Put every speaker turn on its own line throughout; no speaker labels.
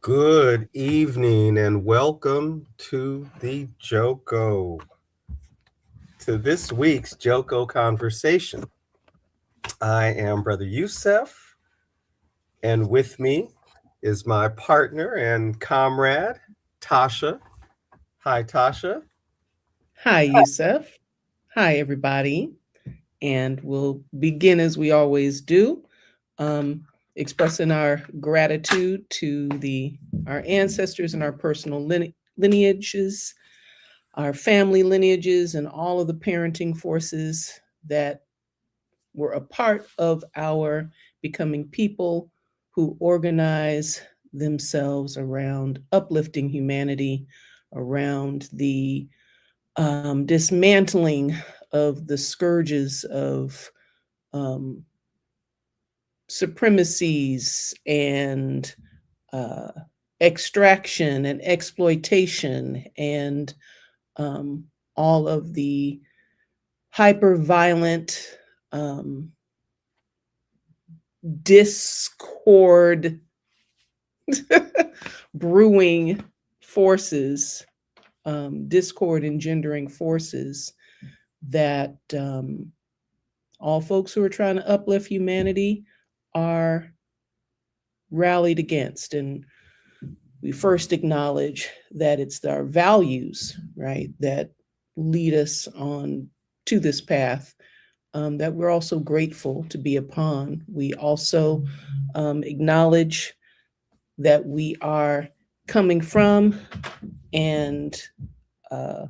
Good evening and welcome to the Joko, to this week's Joko conversation. I am Brother Youssef, and with me is my partner and comrade, Tasha. Hi, Tasha.
Hi, Youssef. Hi, everybody. And we'll begin as we always do, um, expressing our gratitude to our ancestors and our personal lineages, our family lineages, and all of the parenting forces that were a part of our becoming people who organize themselves around uplifting humanity, around the dismantling of the scourges of um, supremacies and uh, extraction and exploitation and um, all of the hyper violent um, discord brewing forces, discord engendering forces that all folks who are trying to uplift humanity are rallied against. And we first acknowledge that it's our values, right, that lead us on to this path, that we're also grateful to be upon. We also acknowledge that we are coming from and uh,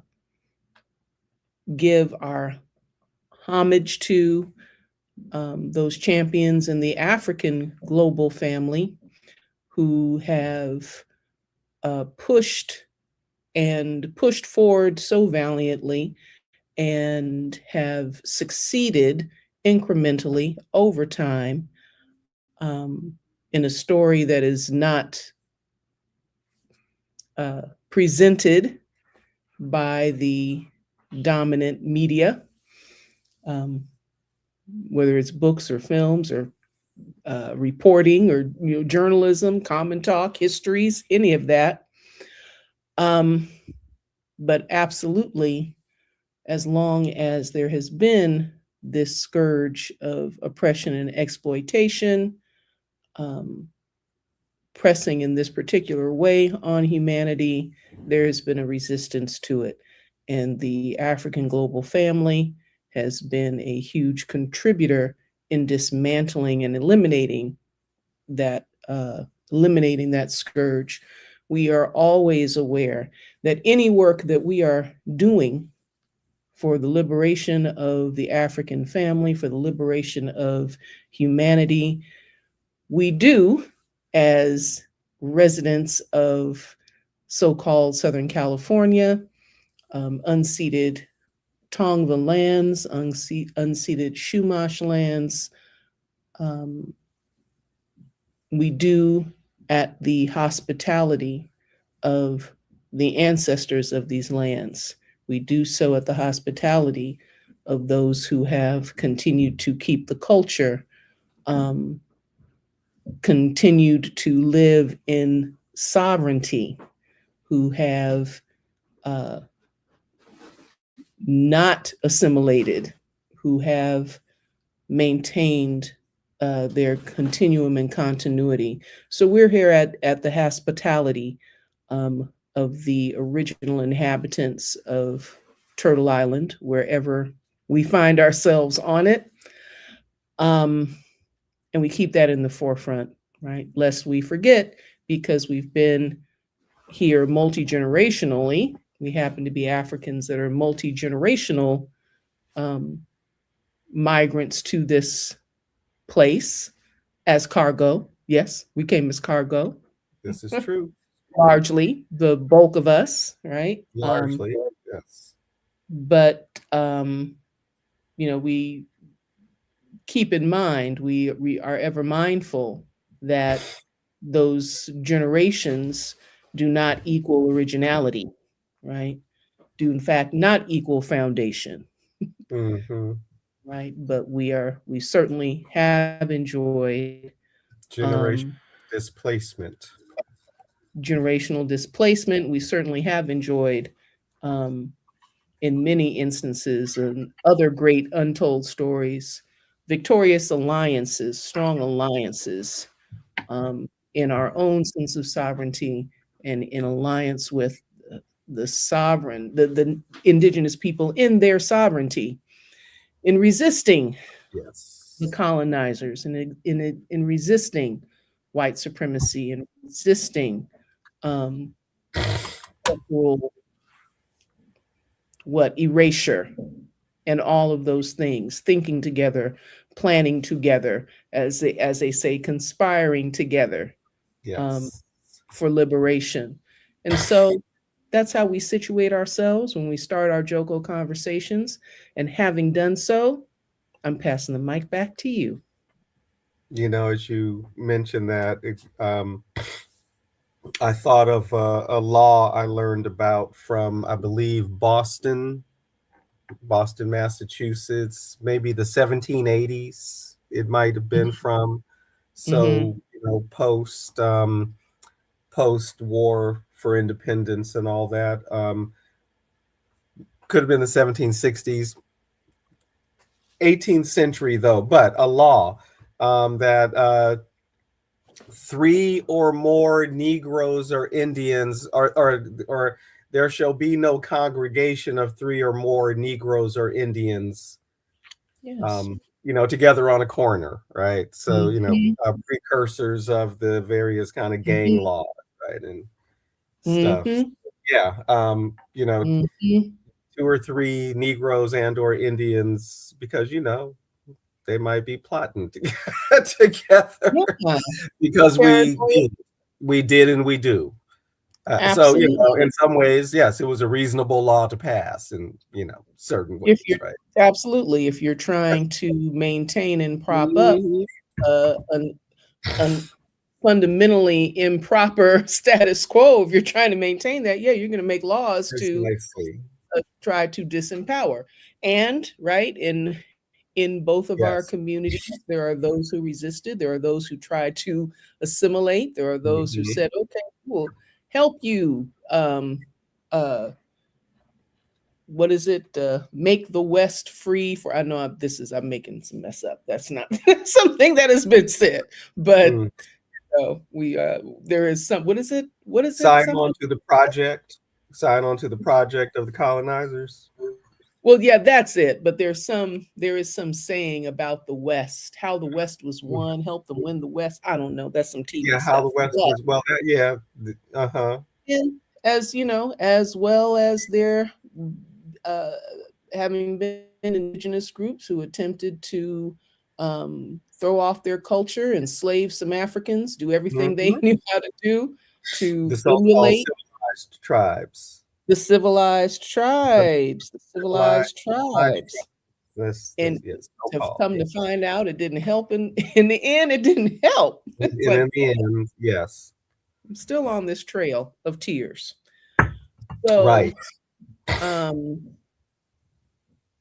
give our homage to those champions in the African global family who have pushed forward so valiantly and have succeeded incrementally over time, in a story that is not uh, presented by the dominant media, um, whether it's books or films or reporting or journalism, common talk, histories, any of that. Um, but absolutely, as long as there has been this scourge of oppression and exploitation, um, pressing in this particular way on humanity, there has been a resistance to it. And the African global family has been a huge contributor in dismantling and that eliminating that scourge. We are always aware that any work that we are doing for the liberation of the African family, for the liberation of humanity, we do as residents of so called Southern California, unceded Tongva lands, unceded Chumash lands. Um, we do at the hospitality of the ancestors of these lands. We do so at the hospitality of those who have continued to keep the culture, um, continued to live in sovereignty, who have uh, not assimilated, who have maintained their continuum and continuity. So we're here at the hospitality of the original inhabitants of Turtle Island, wherever we find ourselves on it. Um, and we keep that in the forefront, right? Lest we forget, because we've been here multi generationally. We happen to be Africans that are multi generational um, migrants to this place as cargo. Yes, we came as cargo,
This is true.
largely the bulk of us, right?
Largely, yes.
But we keep in mind, we are ever mindful that those generations do not equal originality, right? Do in fact not equal foundation,
Mm-hmm.
right? But we certainly have enjoyed um,
Generation displacement.
generational displacement. We certainly have enjoyed, um, in many instances, and other great untold stories, victorious alliances, strong alliances, in our own sense of sovereignty and in alliance with the sovereign, the indigenous people in their sovereignty, in resisting the
Yes.
colonizers, and in resisting white supremacy, and resisting um, cultural erasure, and all of those things, thinking together, planning together, as they say, conspiring together, um,
Yes.
for liberation. And so that's how we situate ourselves when we start our Joko conversations. And having done so, I'm passing the mic back to you.
As you mentioned that, I thought of a law I learned about from, I believe, Boston, Massachusetts, maybe the 1780s. It might have been from.
Mm-hmm.
So, post war for independence and all that. Could have been the 1760s, 18th century though, but a law that three or more Negroes or Indians, or there shall be no congregation of three or more Negroes or Indians,
Yes.
together on a corner, right? So,
Mm-hmm.
precursors of the various kind of gang
Mm-hmm.
laws, right, and stuff.
Mm-hmm.
Yeah,
Mm-hmm.
two or three Negroes and or Indians, because they might be plotting together
Yeah.
because
Paranoia.
we did and we do. So
Absolutely.
in some ways, yes, it was a reasonable law to pass in certain
If
ways,
you're
right?
Absolutely, if you're trying to maintain and prop up
Mhm.
an fundamentally improper status quo, if you're trying to maintain that, yeah, you're going to make laws to
Precisely.
try to disempower. And right in both of our
Yes.
communities, there are those who resisted. There are those who tried to assimilate. There are those who
Mhm.
said, "Okay, we'll help you." Uh, what is it? Make the West free for. I know I'm making some mess up. That's not something that has been said, but
Mm.
we there is some. What is it? What is it?
Sign
Something.
on to the project. Sign on to the project of the colonizers.
Well, yeah, that's it. But there is some saying about the West, how the West was
Mm.
won, help them win the West. I don't know. That's some TV
Yeah, how the
stuff.
West
But
was, well, yeah. Uh-huh.
and as you know, as well as there uh, having been indigenous groups who attempted to throw off their culture, enslave some Africans, do everything they
Mhm.
knew how to do to
The so-called
emulate
civilized tribes.
the civilized
The
tribes, the
civilized,
civilized
civilized
tribes.
tribes. This,
And
yes,
have
so-called,
come
yeah.
to find out it didn't help. In the end, it didn't help. It's
And
like,
in the end, yes.
I'm still on this trail of tears.
Right.
So um,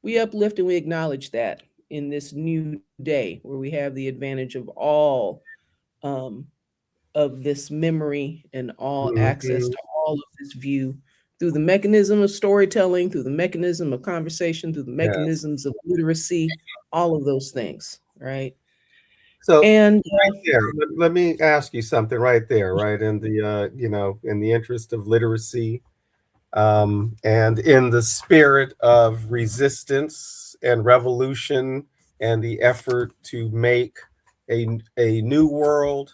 we uplift and we acknowledge that in this new day where we have the advantage of all um, of this memory and all access
Mhm.
to all of this view through the mechanism of storytelling, through the mechanism of conversation, through the
Yes.
mechanisms of literacy, all of those things, right?
So
And
right there, let me ask you something right there, right? In the in the interest of literacy, and in the spirit of resistance and revolution and the effort to make a new world,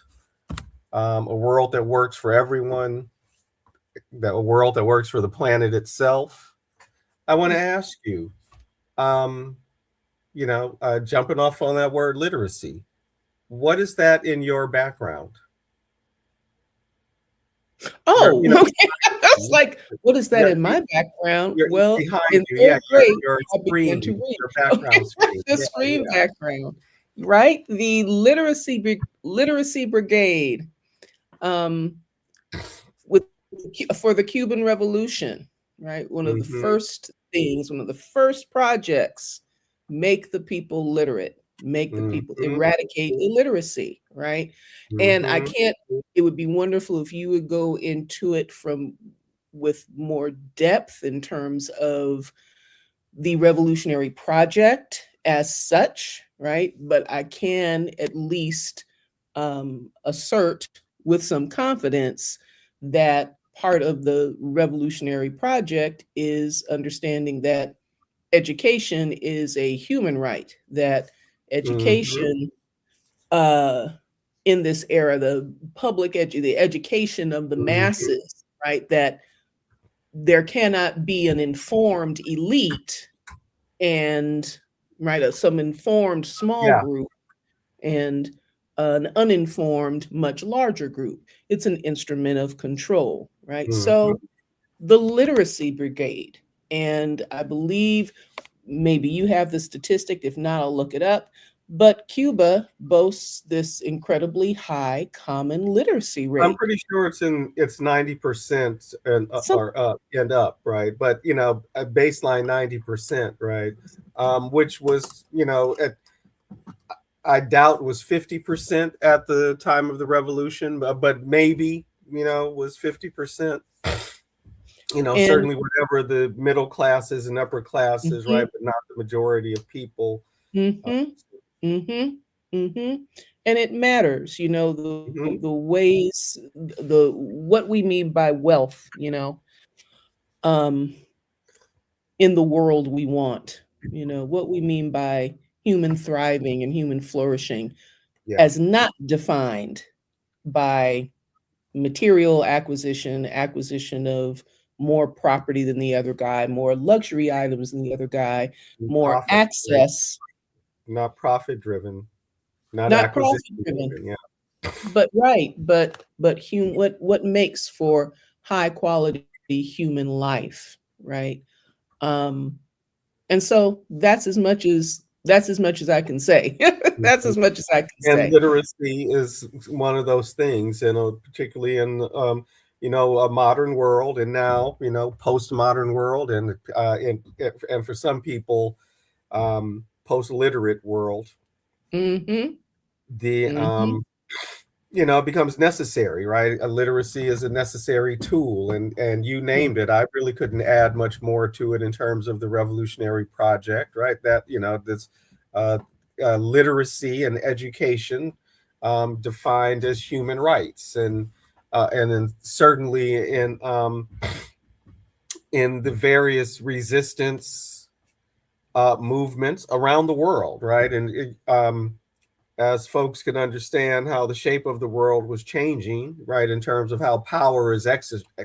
a world that works for everyone, that a world that works for the planet itself. I want to ask you, um, jumping off on that word literacy, what is that in your background? Where
oh, okay. I was like, what is that
yeah,
in my background?
you're
Well,
behind
in
you, yeah,
third grade,
your
I began to
screen,
read.
your
Okay,
background screen.
the
Yeah,
screen
yeah.
background, right? The literacy brigade, um, with for the Cuban Revolution, right? One of the
Mhm.
first things, one of the first projects, make the people literate. make the people
Mhm.
eradicate illiteracy, right? And I
Mhm.
can't, it would be wonderful if you would go into it from with more depth in terms of the revolutionary project as such, right? But I can at least assert with some confidence that part of the revolutionary project is understanding that education is a human right, that
Mhm.
education uh, in this era, the education of the
Mhm.
masses, right, that there cannot be an informed elite and right some informed small
Yeah.
group and an uninformed much larger group. It's an instrument of control, right?
Mhm.
So the literacy brigade, and I believe maybe you have the statistic, if not I'll look it up, but Cuba boasts this incredibly high common literacy
I'm
rate.
pretty sure it's 90% and
Some
or up and up, right? But a baseline 90%, right? Which was, I doubt was 50% at the time of the revolution, but maybe, was 50%.
and
Certainly whatever the middle classes and upper classes, right?
mhm,
But not the majority of people. Uh,
mhm. Mm-hmm. Mm-hmm. And it matters,
mhm.
the ways, the what we mean by wealth, um, in the world we want, what we mean by human thriving and human flourishing
Yeah.
as not defined by material acquisition of more property than the other guy, more luxury items than the other guy, more
Profit, right?
access,
Not profit driven, not
not
acquisition
profit driven.
driven. Yeah.
But right, but what makes for high quality human life, right? Um, and so that's as much as I can say. That's
Mhm.
as much as I can
And
say.
literacy is one of those things, particularly in a modern world, and now postmodern world, and for some people, post-literate world.
Mm-hmm.
The
Mm-hmm.
It becomes necessary, right? Literacy is a necessary tool, and you named it. I really couldn't add much more to it in terms of the revolutionary project, right? That this uh, literacy and education defined as human rights, and then certainly in the various resistance movements around the world, right? As folks can understand how the shape of the world was changing, right, in terms of how power is
Mm-hmm.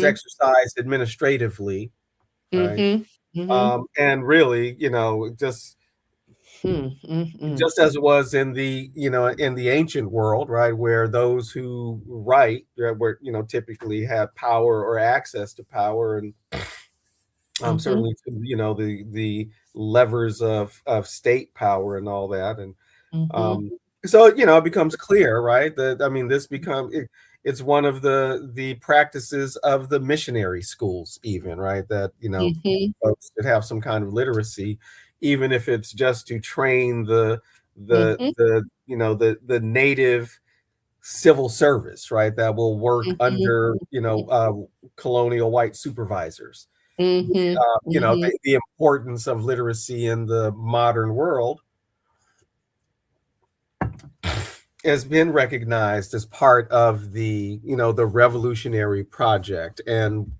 exercised administratively, right,
Mm-hmm. Mm-hmm.
and really,
Mm-hmm.
just as it was in the ancient world, right, where those who write, right, were typically had power or access to power, and
Mm-hmm.
certainly to, the levers of state power and all that, and
Mm-hmm.
Um, so it becomes clear, right? That I mean, it's one of the practices of the missionary schools, even, right? That
Mm-hmm.
folks that have some kind of literacy, even if it's just to train
Mm-hmm.
the native civil service, right? That will work
Mm-hmm.
under colonial white supervisors.
Mm-hmm. Mm-hmm.
The importance of literacy in the modern world has been recognized as part of the revolutionary project, and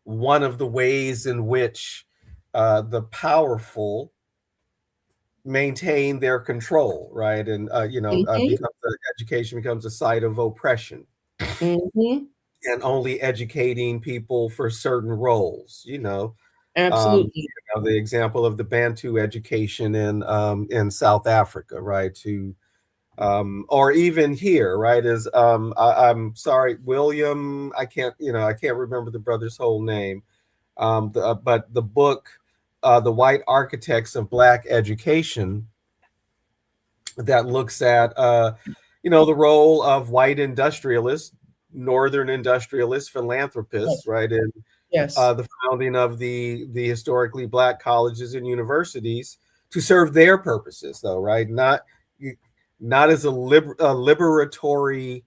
one of the ways in which the powerful maintain their control, right, and
Mm-hmm.
education becomes a site of oppression,
Mm-hmm.
and only educating people for certain roles,
Absolutely.
the example of the Bantu education in South Africa, right, to or even here, right? Is I'm sorry, William. I can't remember the brother's whole name. But the book, "The White Architects of Black Education," that looks at the role of white industrialists, northern industrialists, philanthropists, right,
Yes.
the founding of the historically black colleges and universities to serve their purposes, though, right? Not as a liberatory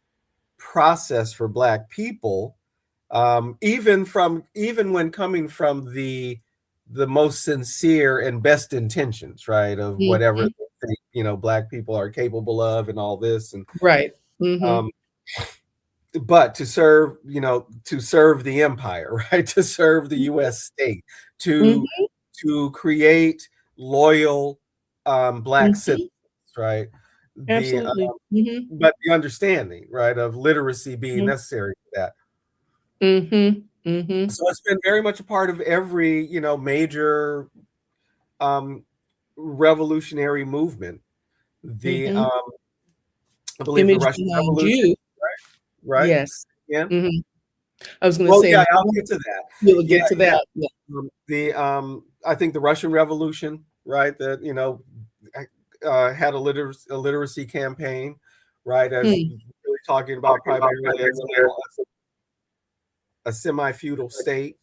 process for black people, even when coming from the most sincere and best intentions, right, of whatever
Mhm.
they think, black people are capable of and all this. And
Right. Mhm.
um, but to serve the empire, right, to serve the US state, to
Mhm.
to create loyal black citizens,
Mhm.
right, the
Absolutely. Mhm.
but the understanding, right, of literacy being
Mhm.
necessary for that.
Mhm. Mhm.
So it's been very much a part of every, major um, revolutionary movement. The
Mhm.
I believe the
Image
Russian
behind
Revolution,
you.
right?
Yes.
Yeah.
Mhm. I was gonna
Well,
say,
yeah,
and
I'll get to that.
we'll
Yeah,
get to
yeah.
that. Yeah.
The I think the Russian Revolution, right? That had a literacy campaign, right? As
Hmm.
really talking about primarily as a semi-feudal state.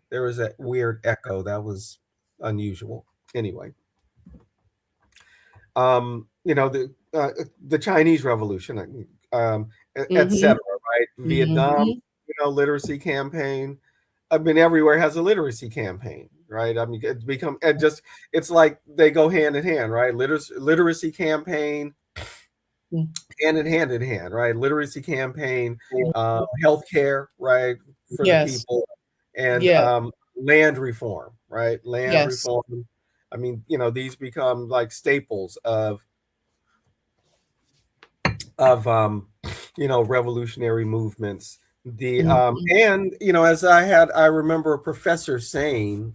There was a weird echo that was unusual. Anyway, the Chinese Revolution, etc.
Mhm.
Right? Vietnam,
Mhm.
literacy campaign. I mean, everywhere has a literacy campaign, right? I mean, it's like they go hand in hand, right? Literacy campaign, hand in hand, right? Literacy campaign, healthcare, right, for the
Yes.
people, and
Yes.
land reform, right? Land
Yes.
reform. I mean, these become like staples of revolutionary movements. The
Mhm.
and as I remember a professor saying,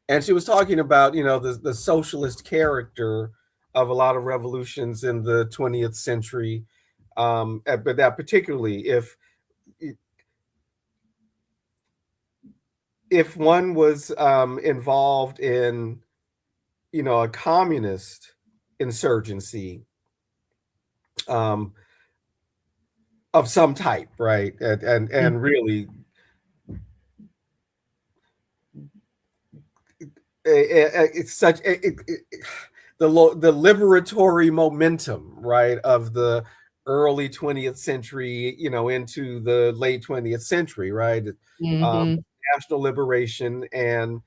and she was talking about the socialist character of a lot of revolutions in the 20th century, but that particularly if one was involved in a communist insurgency um, of some type, right, and
Mhm.
really it's such the liberatory momentum, right, of the early 20th century, into the late 20th century, right, um,
Mhm.
national liberation and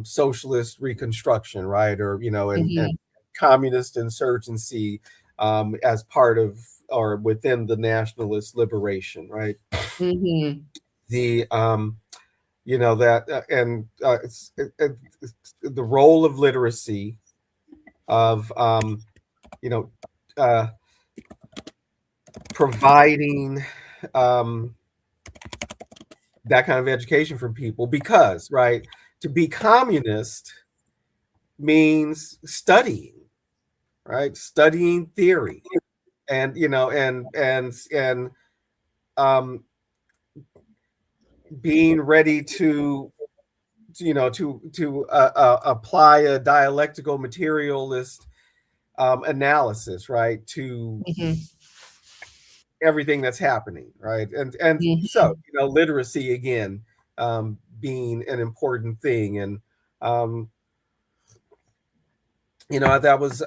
socialist reconstruction, right, or and
Mhm.
communist insurgency as part of or within the nationalist liberation, right,
Mhm.
the that it's the role of literacy of you know uh, providing um, that kind of education for people, because right, to be communist means studying, right, studying theory, and um, being ready to apply a dialectical materialist analysis, right, to
Mhm.
everything that's happening, right, and so
Mhm.
literacy again being an important thing, and um, that was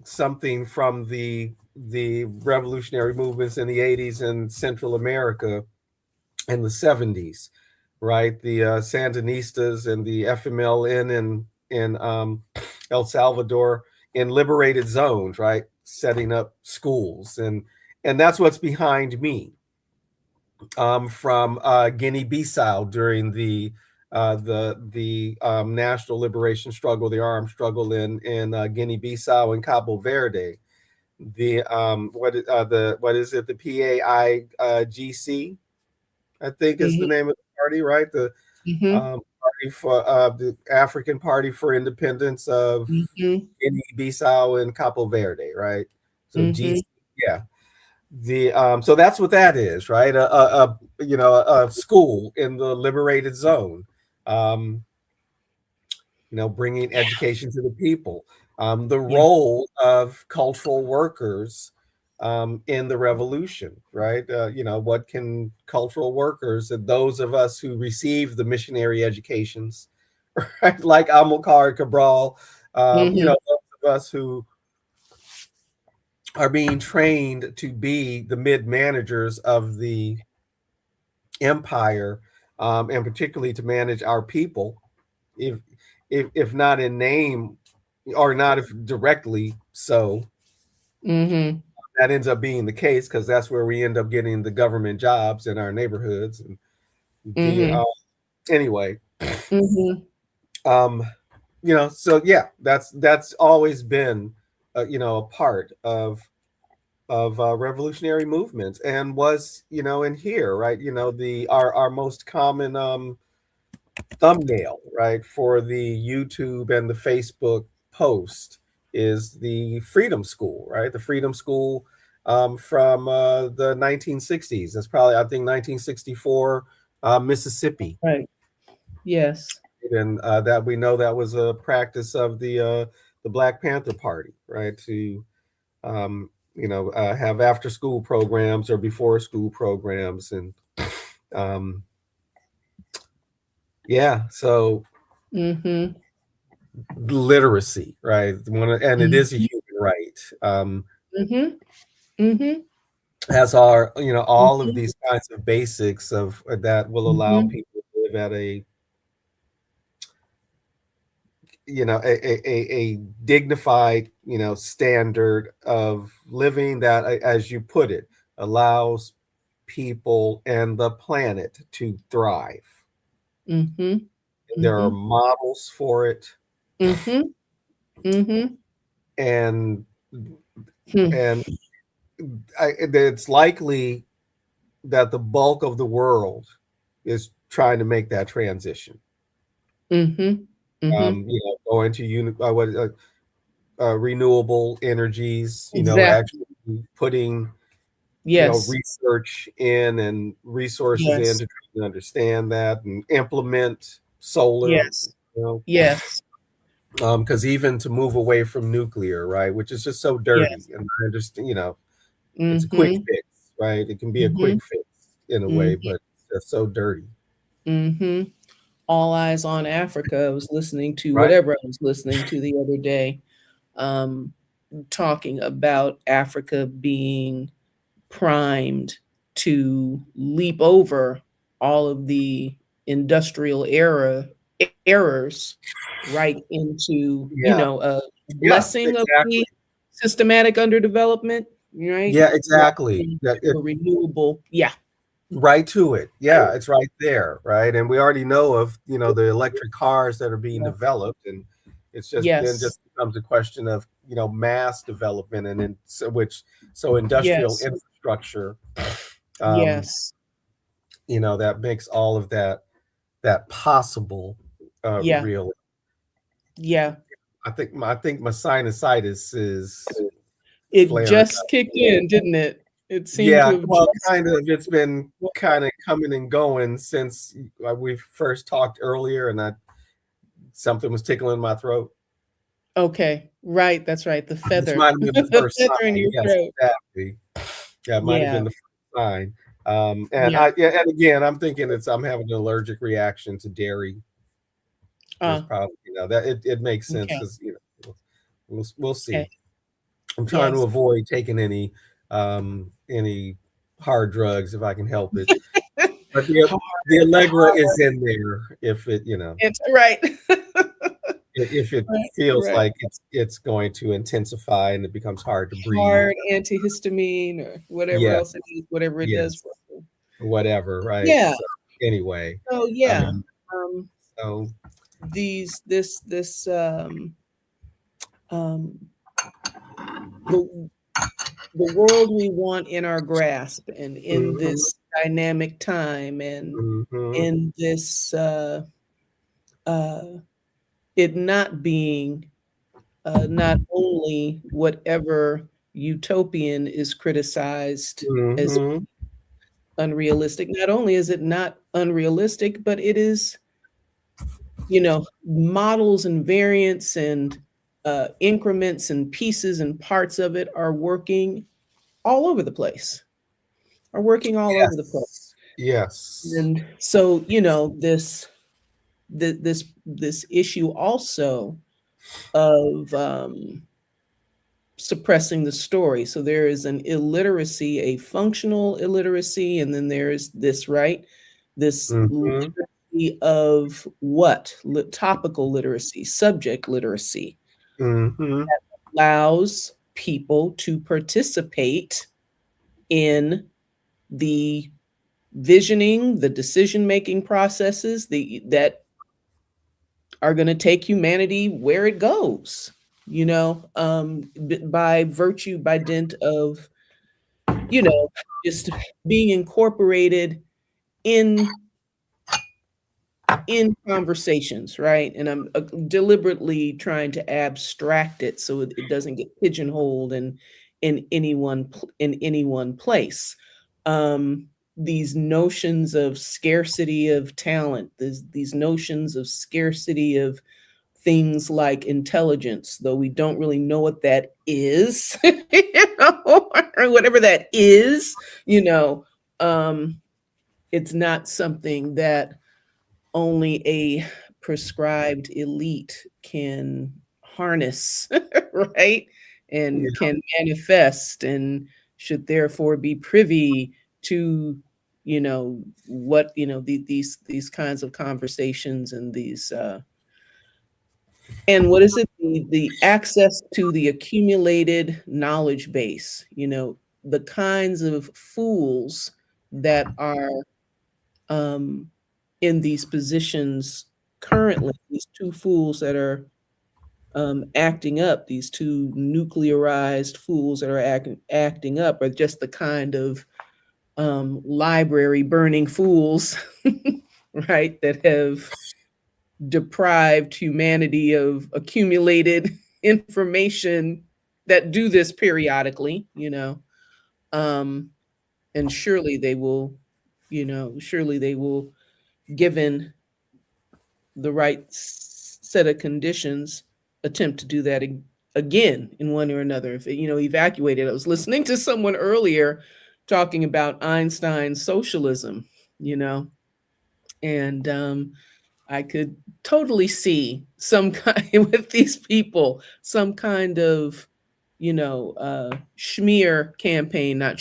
something from the revolutionary movements in the 80s in Central America in the 70s, right? The Sandinistas and the FMLN in El Salvador in liberated zones, right? Setting up schools, and that's what's behind me from Guinea-Bissau during the national liberation struggle, the armed struggle in Guinea-Bissau and Cabo Verde. What is it? The PAIGC, I think is the
Mhm.
name of the party, right? The
Mhm.
party for the African Party for Independence of
Mhm.
Guinea-Bissau and Cabo Verde, right? So
Mhm.
GC, yeah. The so that's what that is, right? A school in the liberated zone, um, bringing education to the people. The
Yeah.
role of cultural workers in the revolution, right? What can cultural workers and those of us who receive the missionary educations, right, like Amilcar Cabral,
Mm-hmm.
those of us who are being trained to be the mid managers of the empire, and particularly to manage our people, if if not in name or not if directly so,
Mm-hmm.
that ends up being the case because that's where we end up getting the government jobs in our neighborhoods and the
Mm-hmm.
anyway.
Mm-hmm.
um so yeah, that's always been a part of revolutionary movements, and was in here, right, the our most common thumbnail, right, for the YouTube and the Facebook post is the Freedom School, right? The Freedom School, from the 1960s. That's probably, I think, 1964, Mississippi.
Right. Yes.
And that we know that was a practice of the Black Panther Party, right? To have after school programs or before school programs, and um, yeah, so
Mm-hmm.
literacy, right? And it is a
Mm-hmm.
human right.
Mm-hmm. Mm-hmm.
Has our, all of
Mm-hmm.
these kinds of basics of that will allow
Mm-hmm.
people to live at a, a dignified, standard of living that, as you put it, allows people and the planet to thrive.
Mm-hmm.
There are
Mm-hmm.
models for it,
Mm-hmm. Mm-hmm.
and and it's likely that the bulk of the world is trying to make that transition.
Mm-hmm. Mm-hmm.
Going to renewable energies.
Exactly.
Actually putting
Yes.
research in and resources in
Yes.
to try to understand that and implement solar.
Yes.
You know,
Yes.
because even to move away from nuclear, right, which is just so dirty,
Yes.
and I understand, it's a quick
Mm-hmm.
fix, right? It can be a quick
Mm-hmm.
fix in a way,
Mm-hmm.
but it's so dirty,
Mm-hmm. All Eyes on Africa. I was listening to
right?
whatever I was listening to the other day, um, talking about Africa being primed to leap over all of the industrial errors right into,
Yeah,
a
yeah,
blessing of
exactly.
the systematic underdevelopment, right?
Yeah,
Right
exactly. That
into a renewable. Yeah.
right to it. Yeah, it's right there, right? And we already know of, the electric cars that are being
Yeah.
developed, and it's just then
Yes.
just becomes a question of, mass development, and then so industrial
Yes.
infrastructure, um,
Yes.
that makes all of that possible,
Yeah.
real.
Yeah.
I think my sinusitis is
It
flaring
just
up.
kicked in, didn't it? It seemed to
Yeah,
have
well,
just.
kind of. It's been kind of coming and going since we first talked earlier, and something was tickling my throat.
Okay, right, that's right, the
This
feather.
might have been the
The
first
feather in
sign.
your
Yes,
throat.
exactly. Yeah, it might have
Yeah,
been the first sign. And
yeah.
and again, I'm thinking I'm having an allergic reaction to dairy. There's
Ah,
probably, that it makes sense
okay,
because, we'll
okay.
see. I'm trying to
Yes.
avoid taking any hard drugs if I can help it. But
Hard,
the Allegra
hard.
is in there if it,
It's right.
if it
Right,
feels
right.
like it's going to intensify and it becomes hard to breathe.
Hard antihistamine or whatever
Yeah,
else it is, whatever it does
yes,
for you.
whatever, right?
Yeah,
So anyway,
so yeah,
um,
um,
so
these this, um, the the world we want in our grasp and in
mhm,
this dynamic time and
mhm,
in this, uh, it not being, not only whatever utopian is criticized as
mhm,
unrealistic, not only is it not unrealistic, but it is, models and variants and increments and pieces and parts of it are working all over the place, are working all over the place.
Yes. Yes.
And so, this issue also of suppressing the story. So there is an illiteracy, a functional illiteracy, and then there's this, right? This
Mm-hmm.
literacy of what? Topical literacy, subject literacy,
Mm-hmm.
allows people to participate in the visioning, the decision making processes that are going to take humanity where it goes, by virtue, by dint of, just being incorporated in conversations, right? And I'm deliberately trying to abstract it so it doesn't get pigeonholed in any one place. These notions of scarcity of talent, these notions of scarcity of things like intelligence, though we don't really know what that is, or whatever that is, you know, um, it's not something that only a prescribed elite can harness, right? And
Yeah.
can manifest and should therefore be privy to, what, these kinds of conversations and these and what is it? The access to the accumulated knowledge base, the kinds of fools that are um, in these positions currently, these two fools that are acting up, these two nuclearized fools that are acting up, are just the kind of library burning fools, right, that have deprived humanity of accumulated information that do this periodically, um, and surely they will, given the right set of conditions, attempt to do that again in one or another. If evacuated, I was listening to someone earlier talking about Einstein's socialism, you know, and I could totally see some kind with these people, some kind of, schmear campaign, not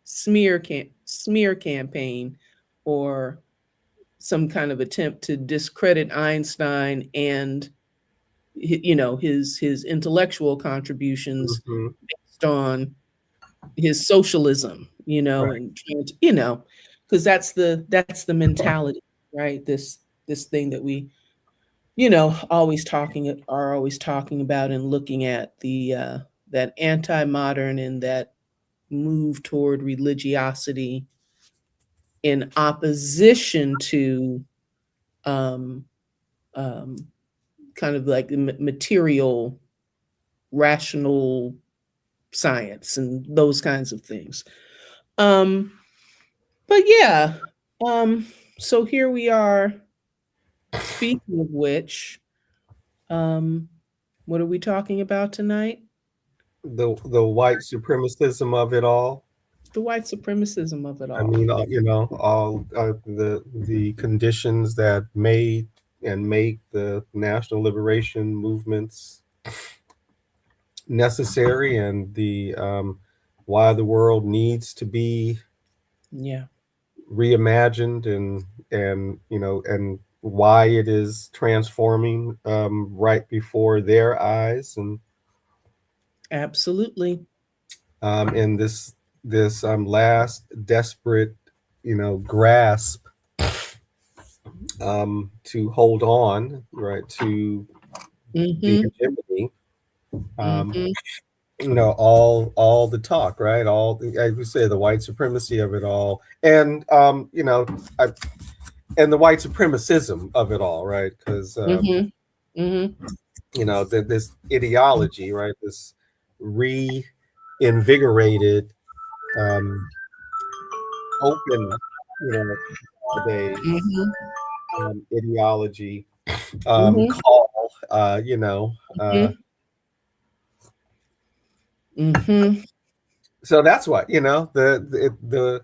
smear campaign, or some kind of attempt to discredit Einstein and his intellectual contributions
Mm-hmm.
based on his socialism,
Right.
and trying to, because that's the mentality, right? This thing that we always talking about and looking at, the that anti-modern and that move toward religiosity in opposition to um, um, kind of like the material, rational science and those kinds of things. Um, but yeah, um, so here we are. Speaking of which, um, what are we talking about tonight?
The white supremacism of it all.
The white supremacism of it
I
all.
mean, all the conditions that made and make the national liberation movements necessary, and the why the world needs to be
Yeah,
reimagined, and why it is transforming right before their eyes, and
absolutely.
in this last desperate grasp to hold on, right, to the
Mm-hmm.
hegemony. um,
Mm-hmm.
all the talk, right, as we say, the white supremacy of it all, and I, and the white supremacism of it all, right, because
Mm-hmm. Mm-hmm.
this ideology, right, this reinvigorated, um, open, nowadays,
Mm-hmm.
ideology,
Mm-hmm.
call,
Mm-hmm. Mm-hmm.
So that's what, the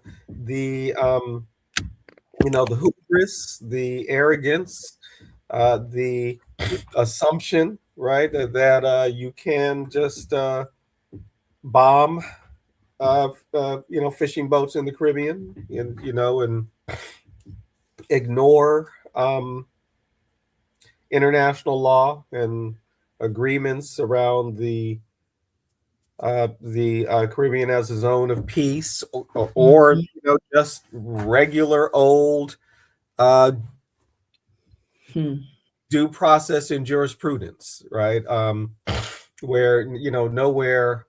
the hubris, the arrogance, the assumption, right, that you can just bomb fishing boats in the Caribbean, and ignore international law and agreements around the Caribbean as a zone of peace, or just regular old due process and jurisprudence, right? Where nowhere,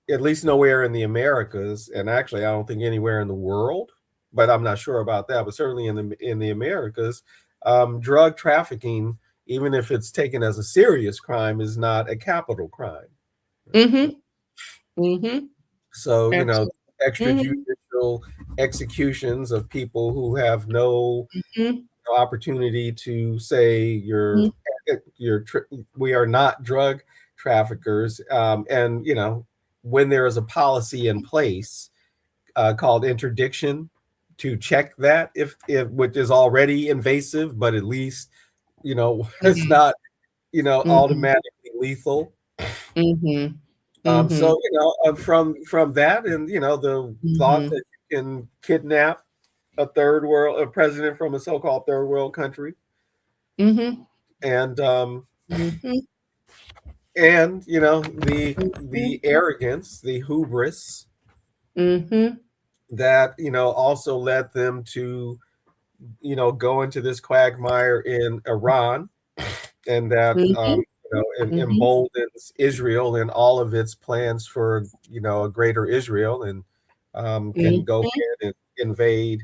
at least nowhere in the Americas, and actually I don't think anywhere in the world, but I'm not sure about that. But certainly in the Americas, drug trafficking, even if it's taken as a serious crime, is not a capital crime.
Mm-hmm. Mm-hmm.
So,
Absolutely.
extrajudicial executions of people who have no opportunity to say we are not drug traffickers. And, when there is a policy in place called interdiction to check that, if which is already invasive, but at least, it's not, automatically lethal. So from that, and the thought that you can kidnap a president from a so-called third world country, and the arrogance, the hubris that also led them to go into this quagmire in Iran, and that emboldens Israel in all of its plans for a greater Israel, and can go ahead and invade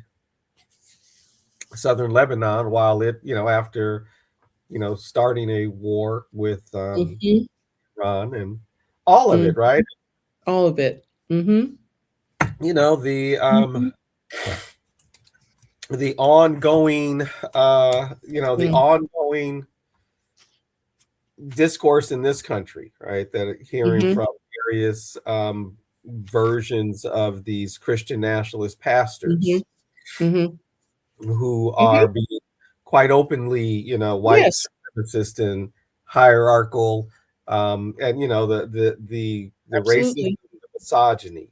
southern Lebanon, while it after starting a war with Iran, and all of it, right?
All of it.
The ongoing ongoing discourse in this country, right, that hearing from various versions of these Christian nationalist pastors who are being quite openly white supremacist and hierarchical, and the racism, the misogyny.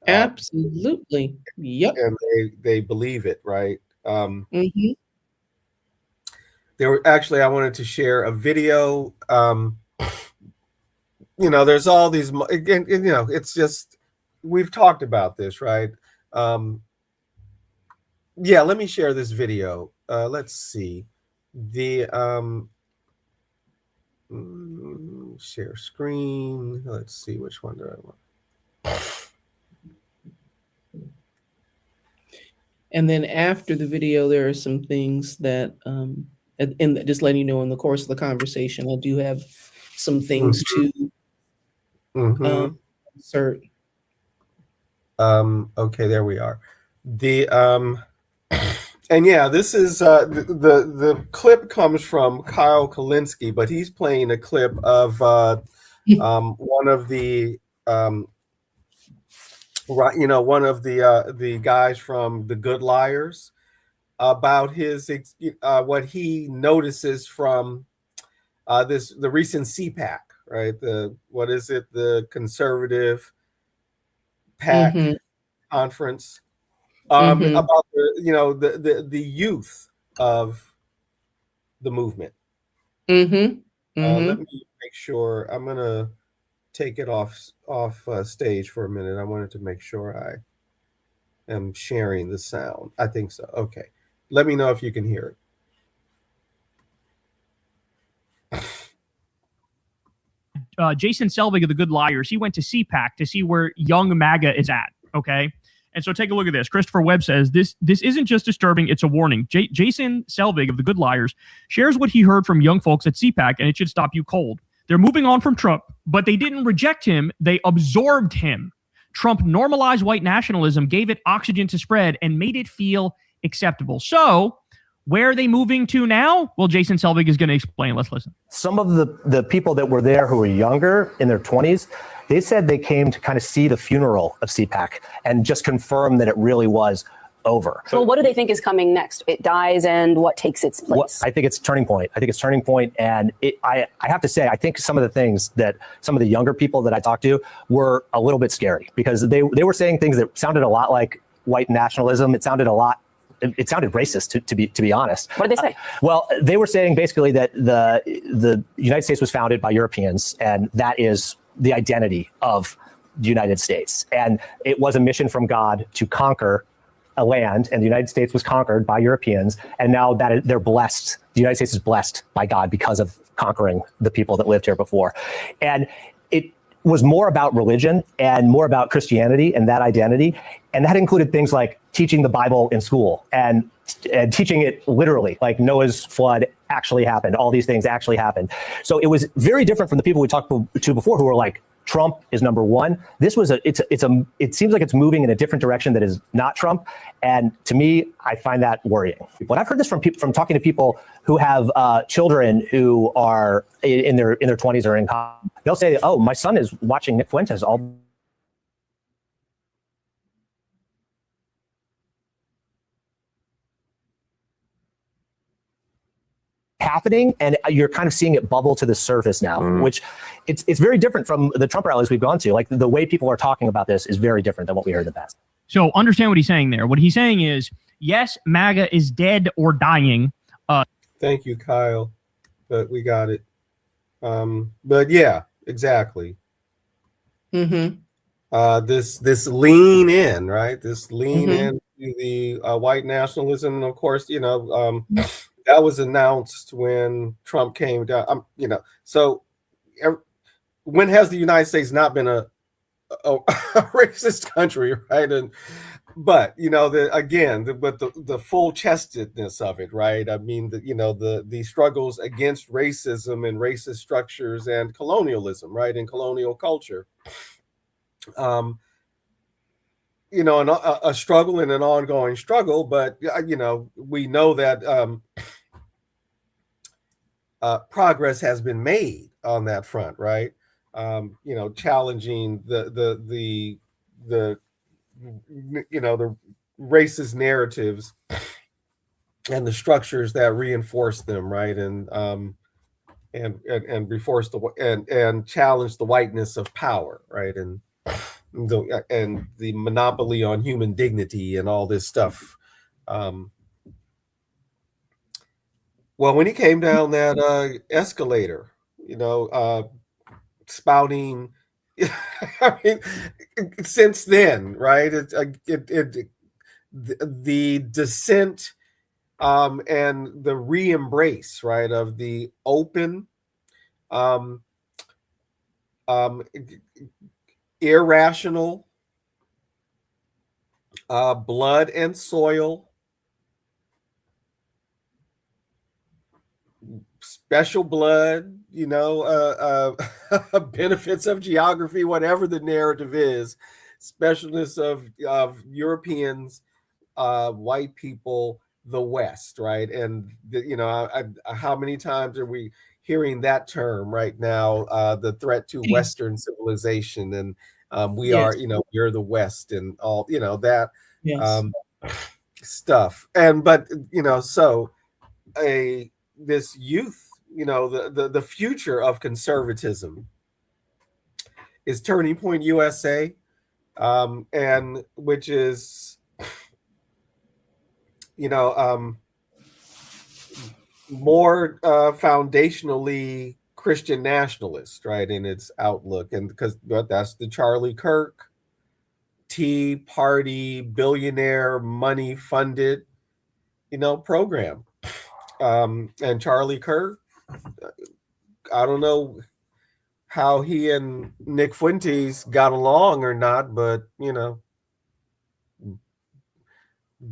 Absolutely. Yep.
And they believe it, right? There were actually, I wanted to share a video. There's all these, again, it's just, we've talked about this, right? Yeah, let me share this video. Let's see. Share screen. Let's see, which one do I want?
And then after the video, there are some things that, and just letting you know, in the course of the conversation, I do have some things to insert.
Okay, there we are. And yeah, this is the clip comes from Kyle Kalinske, but he's playing a clip of one of the one of the guys from The Good Liars, about his what he notices from the recent CPAC, right? What is it? The Conservative PAC conference, about the youth of the movement. Let me make sure. I'm gonna take it off stage for a minute. I wanted to make sure I am sharing the sound. I think so. Okay. Let me know if you can hear
it. Jason Selvig of The Good Liars, he went to CPAC to see where young MAGA is at, okay? And so take a look at this. Christopher Webb says, this isn't just disturbing, it's a warning. Jason Selvig of The Good Liars shares what he heard from young folks at CPAC, and it should stop you cold. They're moving on from Trump, but they didn't reject him. They absorbed him. Trump normalized white nationalism, gave it oxygen to spread, and made it feel acceptable. So where are they moving to now? Well, Jason Selvig is going to explain. Let's listen.
Some of the people that were there who were younger, in their 20s, They said they came to kind of see the funeral of CPAC and just confirm that it really was over.
Well, what do they think is coming next? It dies, and what takes its place?
Well, I think it's turning point. And I have to say, I think some of the things that some of the younger people that I talked to were a little bit scary, because they were saying things that sounded a lot like white nationalism. It sounded racist, to be honest.
What did they say?
Well, they were saying basically that the United States was founded by Europeans, and that is the identity of the United States. And it was a mission from God to conquer a land, and the United States was conquered by Europeans, and now that they're blessed, the United States is blessed by God because of conquering the people that lived here before. And it was more about religion and more about Christianity and that identity, and that included things like teaching the Bible in school and teaching it literally, like Noah's flood actually happened, all these things actually happened. So it was very different from the people we talked to before, who were like, Trump is number one. This was it seems like it's moving in a different direction that is not Trump. And to me, I find that worrying. But I've heard this from talking to people who have children who are in their 20s or in college. They'll say, oh, my son is watching Nick Fuentes all happening, and you're kind of seeing it bubble to the surface now, which it's very different from the Trump rallies we've gone to. Like, the way people are talking about this is very different than what we heard in the past.
So understand what he's saying there. What he's saying is, yes, MAGA is dead or dying.
Thank you, Kyle. But we got it. But yeah, exactly.
Mm-hmm.
This lean in, right? This lean in to the white nationalism. And of course, that was announced when Trump came down. So when has the United States not been a racist country, right? But the full chestedness of it, right? I mean, the struggles against racism and racist structures and colonialism, right, and colonial culture. And a struggle and an ongoing struggle, but we know that progress has been made on that front, right? Challenging the racist narratives and the structures that reinforce them, right? And reinforce and challenge the whiteness of power, right? And the monopoly on human dignity and all this stuff. Well, when he came down that escalator, spouting, I mean, since then, right? The descent and the re-embrace, right, of the open, irrational, blood and soil, special blood, benefits of geography, whatever the narrative is, specialness of Europeans, white people, the West, right? And how many times are we hearing that term right now? The threat to Western civilization, and we are, we're the West, and all that stuff. And so this youth, the future of conservatism is Turning Point USA, and which is more foundationally Christian nationalist, right, in its outlook, and but that's the Charlie Kirk Tea Party billionaire money funded program. And Charlie Kirk, I don't know how he and Nick Fuentes got along or not, but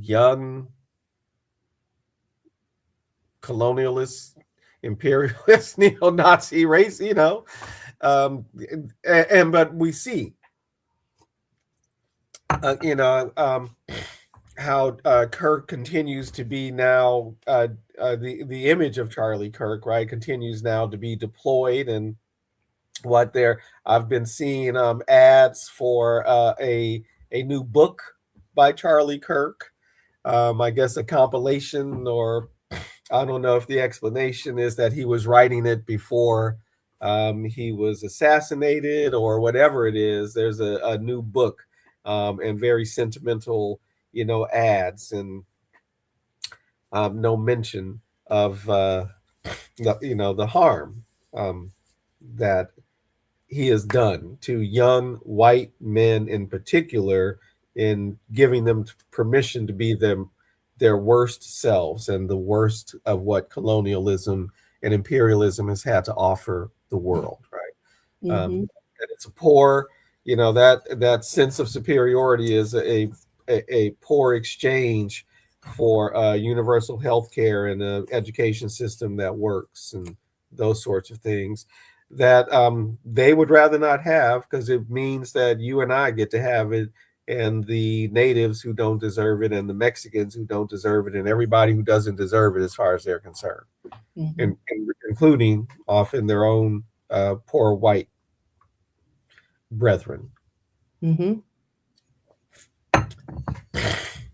young colonialist, imperialist, neo-Nazi race, but we see how Kirk continues to be now the image of Charlie Kirk, right, continues now to be deployed and what there. I've been seeing ads for a new book by Charlie Kirk. I guess a compilation, or I don't know if the explanation is that he was writing it before he was assassinated or whatever it is. There's a new book and very sentimental, ads, and no mention of the harm that he has done to young white men in particular, in giving them permission to be their worst selves and the worst of what colonialism and imperialism has had to offer the world, right?
Mhm.
And it's a poor, that sense of superiority is a poor exchange for universal health care and an education system that works and those sorts of things that they would rather not have, because it means that you and I get to have it, and the natives who don't deserve it, and the Mexicans who don't deserve it, and everybody who doesn't deserve it as far as they're concerned,
Mhm.
and including often their own poor white brethren.
Mhm.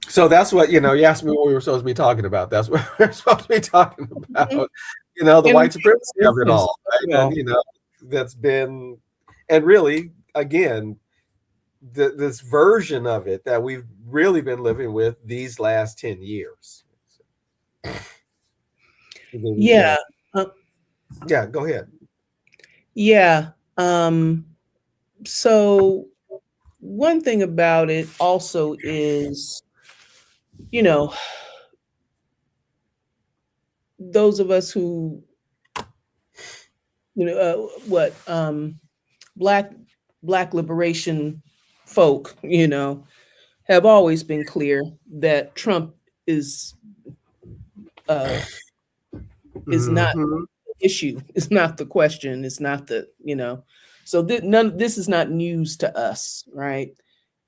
So that's what, you asked me what we were supposed to be talking about. That's what we're supposed to be talking about, the
And
white supremacy of it all, right?
well,
And, that's been, and really, again, this version of it that we've really been living with these last 10 years.
yeah.
Yeah, go ahead.
Yeah. So one thing about it also is, those of us who, black liberation folk, have always been clear that Trump is not
Mhm.
the issue, is not the question, is not the, so this is not news to us, right?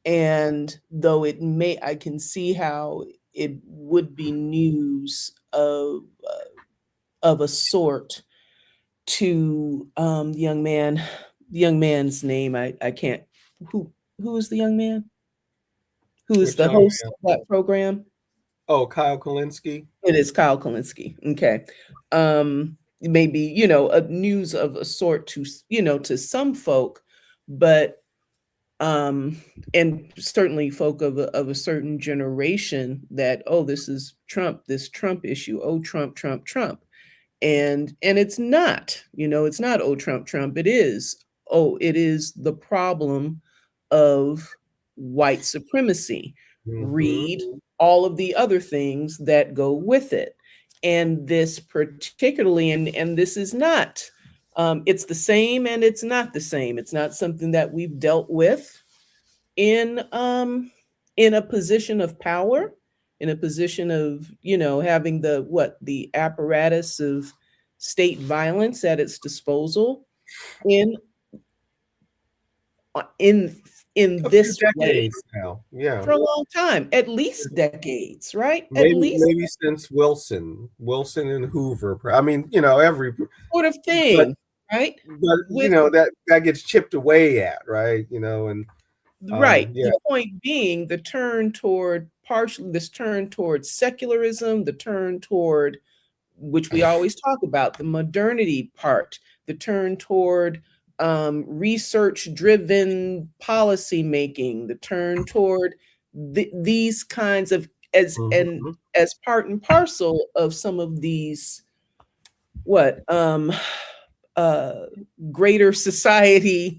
And though I can see how it would be news of a sort to the young man's name. I can't. Who is the young man? Who is
Which
the
young
host
man?
of that program?
Oh, Kyle Kulinski.
It is Kyle Kulinski. Okay. Maybe, a news of a sort to, to some folk, but and certainly folk of a certain generation, that, oh, this is Trump, this Trump issue, oh, Trump, Trump, Trump. And it's not, it's not, oh, Trump, Trump. It is, oh, it is the problem of white supremacy.
Mhm.
Read all of the other things that go with it. And this particularly, and this is not, it's the same and it's not the same. It's not something that we've dealt with in a position of power, in a position of, having the apparatus of state violence at its disposal in in
A few
this way
decades now. Yeah.
for a long time, at least decades, right? At
Maybe
least
since Wilson and Hoover. I mean, every,
sort of
but
thing, right? With
that gets chipped away at, right? And
Right.
yeah.
The point being the turn toward this turn toward secularism, the turn toward, which we always talk about, the modernity part, the turn toward research-driven policy making, the turn toward these kinds of,
Mhm.
as part and parcel of some of these what uh greater society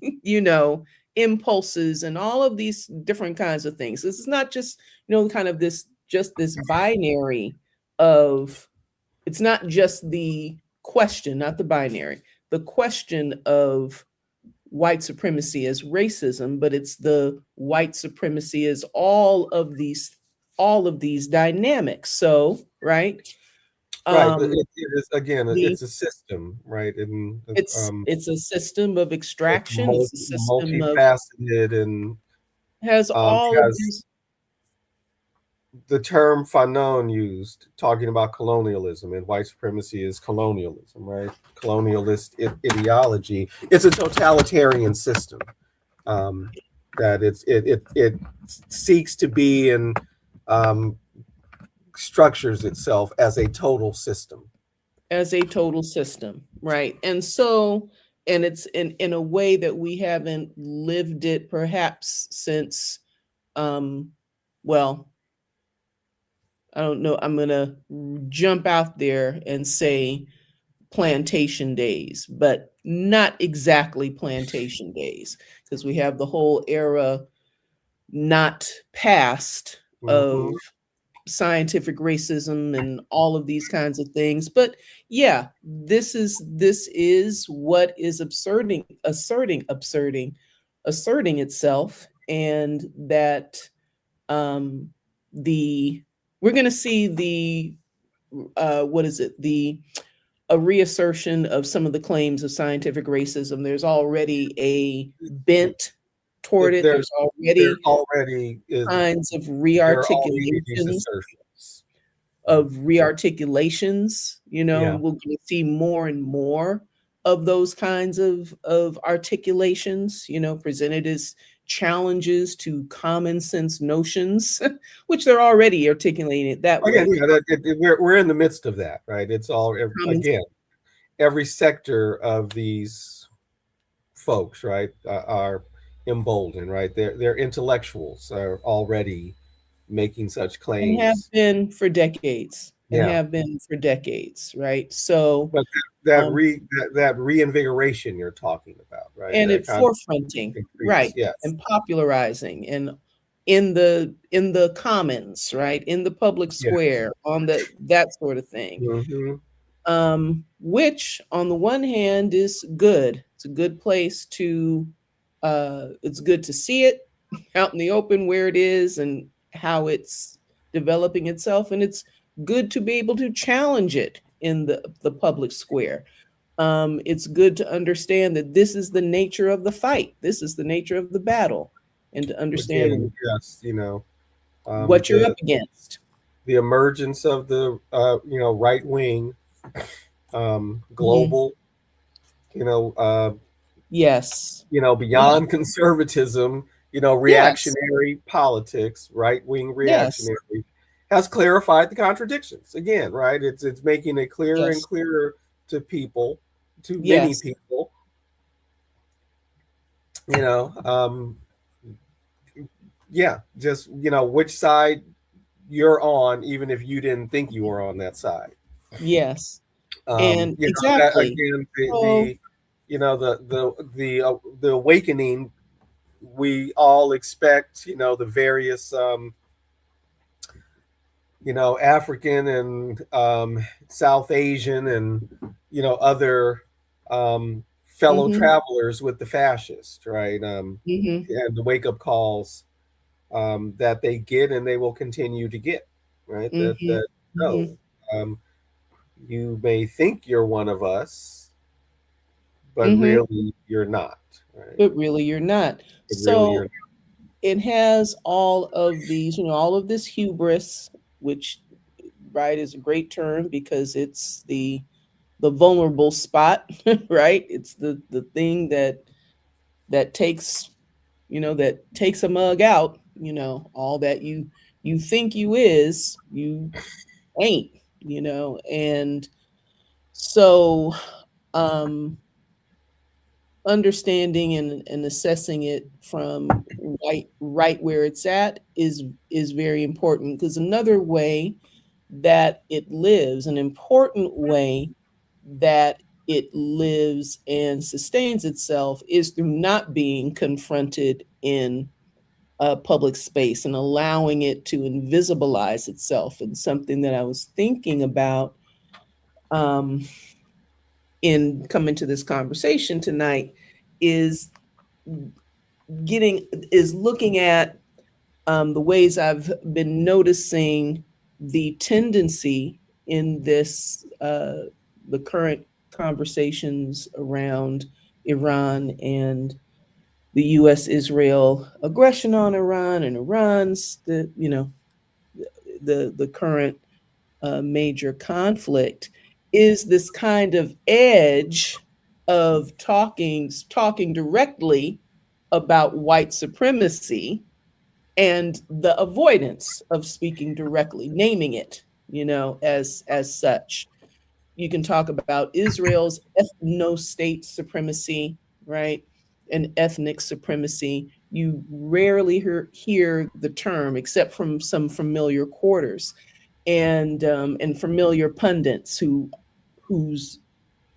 impulses and all of these different kinds of things. This is not just kind of this binary of, it's not just the question, not the binary, the question of white supremacy as racism, but it's the white supremacy as all of these dynamics. So right.
Right, but
um
it is, again,
the
it's a system, right? And
it's a system of
it's
extraction. It's a system of
multifaceted, and
has all of
has
these.
the term Fanon used, talking about colonialism, and white supremacy is colonialism, right? Colonialist ideology. It's a totalitarian system that it seeks to be and structures itself as a total system.
As a total system, right? And so, and it's in a way that we haven't lived it perhaps since, well, I don't know, I'm gonna jump out there and say plantation days, but not exactly plantation days, because we have the whole era not past of
Mhm.
scientific racism and all of these kinds of things. But yeah, this is what is asserting itself, and that um the we're going to see the what is it, the a reassertion of some of the claims of scientific racism. There's already a bent toward it.
There,
There's already
already is
kinds of
there are already these
rearticulations
assertions.
and
Yeah.
we're going to see more and more of those kinds of articulations, presented as challenges to common sense notions, which they're already articulating it that
Again,
way.
yeah, we're in the midst of that, right? It's all
Common,
again, every sector of these folks, right, are emboldened, right? Their intellectuals are already making such
and have
claims.
been for decades,
Yeah,
right? So,
but that
um,
that reinvigoration you're talking about, right?
and
That
it
kind of
forefronting,
increase,
right,
yes,
and popularizing, and in the commons, right, in the public
yeah.
square, on the that sort of thing,
Hmm.
which on the one hand is good. It's a good place to it's good to see it out in the open where it is and how it's developing itself, and it's good to be able to challenge it in the public square. It's good to understand that this is the nature of the fight. This is the nature of the battle, and to understand
Again, yes,
what you're up
the
against.
emergence of the right wing
Mhm.
global, you know, uh,
Yes. Yes.
beyond conservatism,
Yes.
reactionary politics, right wing
Yes.
reactionary, has clarified the contradictions. Again, right? It's making it clearer and
Yes.
clearer to people, to many
Yes.
people. You know, yeah, just which side you're on, even if you didn't think you were on that side.
Yes. And
That
exactly.
again,
So,
the awakening we all expect, the various African and South Asian and other fellow
mhm,
travelers with the fascists, right?
mhm,
And the wake up calls that they get and they will continue to get, right?
mhm,
That no,
mhm,
um, you may think you're one of us, but
mhm,
really you're not, right?
but really you're not.
But really
So
you're
it has all of these, all of this hubris, which, right, is a great term because it's the vulnerable spot, right? It's the thing that takes, that takes a mug out, all that you think you is, you ain't, and so um understanding and assessing it from right where it's at is very important, because another way that it lives, an important way that it lives and sustains itself, is through not being confronted in a public space and allowing it to invisibilize itself. And something that I was thinking about um, in coming to this conversation tonight is looking at the ways I've been noticing the tendency in the current conversations around Iran and the U.S. Israel aggression on Iran, and Iran's the current major conflict is this kind of edge of talking directly about white supremacy and the avoidance of speaking directly, naming it, as such. You can talk about Israel's ethno-state supremacy, right? And ethnic supremacy. You rarely hear the term except from some familiar quarters and familiar pundits whose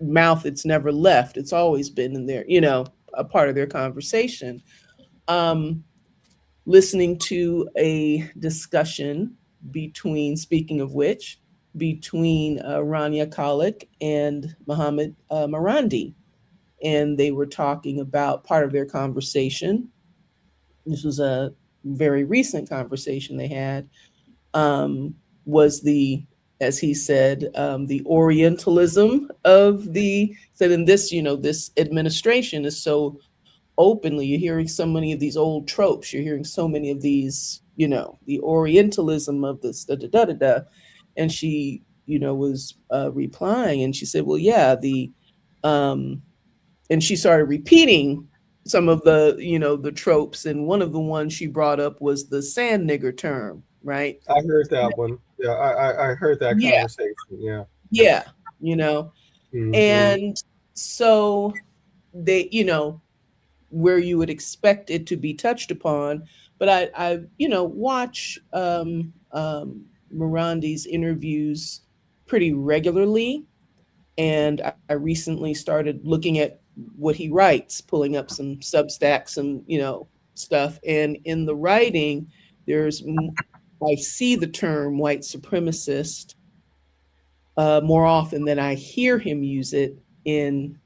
mouth it's never left. It's always been in their, a part of their conversation. Um, Listening to a discussion speaking of which, between Rania Khalek and Mohammed Marandi. And they were talking about part of their conversation. This was a very recent conversation they had, was as he said, the Orientalism of said in this, this administration is so openly, you're hearing so many of these old tropes. You're hearing so many of these, the Orientalism of this, da da da da da. And she, was replying, and she said, "Well, yeah, and she started repeating some of the, the tropes. And one of the ones she brought up was the sand nigger term, right?
I heard that one. Yeah, I heard that
Yeah.
conversation. Yeah.
Yeah,
Mhm.
and so they, where you would expect it to be touched upon. But I watch Mirandi's interviews pretty regularly, and I recently started looking at what he writes, pulling up some Substack, some stuff, and in the writing, I see the term white supremacist more often than I hear him use it in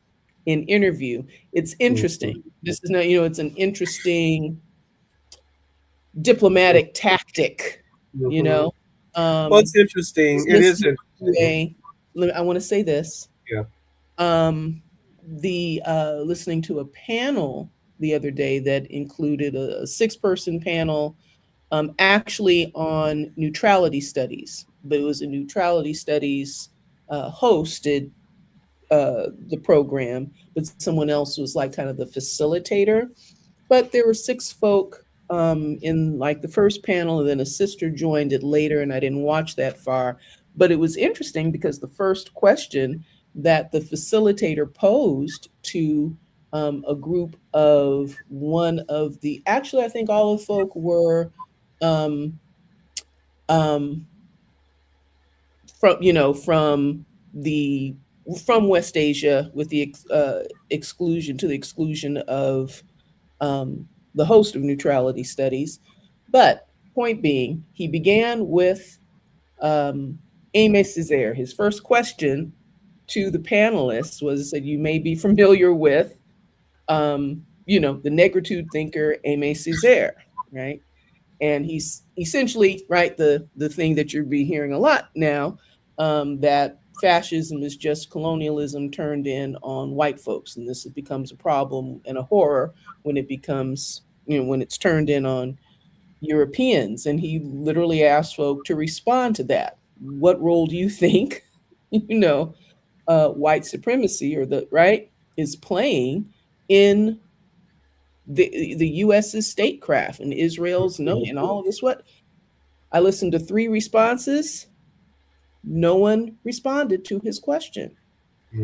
interview. It's interesting. This is not, it's an interesting diplomatic tactic,
Well, it's interesting. It is interesting.
I want to say this.
Yeah.
Listening to a panel the other day that included a 6-person panel, actually on neutrality studies, but it was a neutrality studies hosted the program, but someone else was like kind of the facilitator. But there were 6 folk in like the first panel, and then a sister joined it later, and I didn't watch that far. But it was interesting because the first question that the facilitator posed to a group of actually, I think all of the folk were um, um, from West Asia, with the exclusion of the host of neutrality studies. But point being, he began with Aimé Césaire. His first question to the panelists was, said, you may be familiar with, the negritude thinker Aimé Césaire, right? And he's essentially, right, the thing that you'll be hearing a lot now, that fascism is just colonialism turned in on white folks. And this becomes a problem and a horror when it becomes, when it's turned in on Europeans. And he literally asked folk to respond to that. What role do you think, white supremacy is playing in the U.S.'s statecraft and Israel's and all of this? What I listened to 3 responses. No one responded to his question.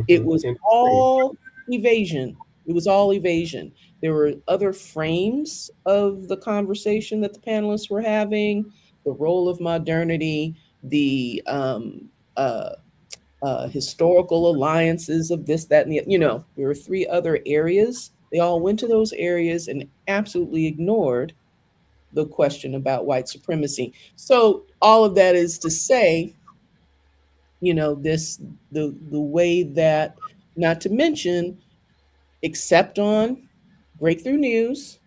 It was all evasion. It was all evasion. There were other frames of the conversation that the panelists were having: the role of modernity, the historical alliances of this, that, and the. There were 3 other areas. They all went to those areas and absolutely ignored the question about white supremacy. So all of that is to say, the way that, not to mention, except on Breakthrough News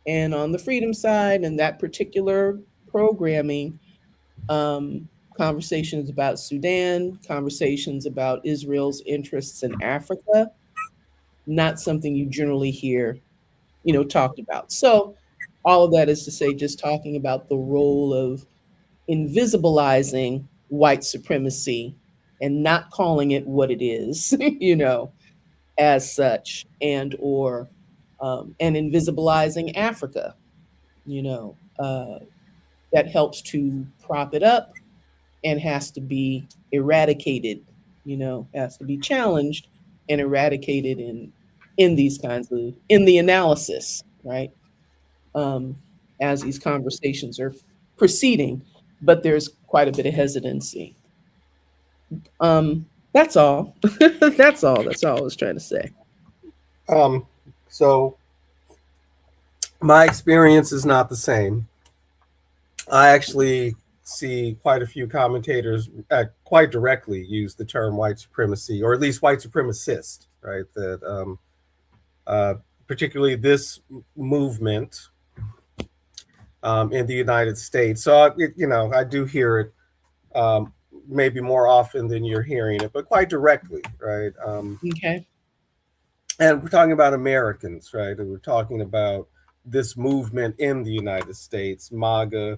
and on the Freedom Side and that particular programming, conversations about Sudan, conversations about Israel's interests in Africa, not something you generally hear, talked about. So all of that is to say, just talking about the role of invisibilizing white supremacy and not calling it what it is, as such, and invisibilizing Africa, that helps to prop it up and has to be eradicated, has to be challenged and eradicated in these kinds of in the analysis, right? As these conversations are proceeding, but there's quite a bit of hesitancy. That's all. That's all. That's all I was trying to say.
So my experience is not the same. I actually see quite a few commentators quite directly use the term white supremacy, or at least white supremacist, right? That particularly this movement in the United States. So, I do hear it maybe more often than you're hearing it, but quite directly, right?
Okay.
And we're talking about Americans, right? And we're talking about this movement in the United States, MAGA,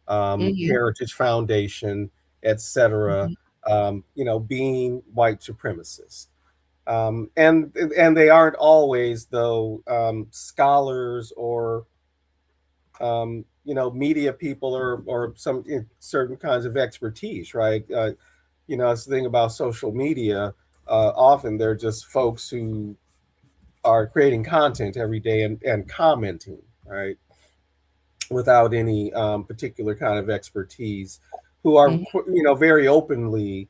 Heritage Foundation, etc. Being white supremacists. And they aren't always, though, scholars or media people or some certain kinds of expertise, right? It's the thing about social media. Often they're just folks who are creating content every day and commenting, right, without any particular kind of expertise, who are very openly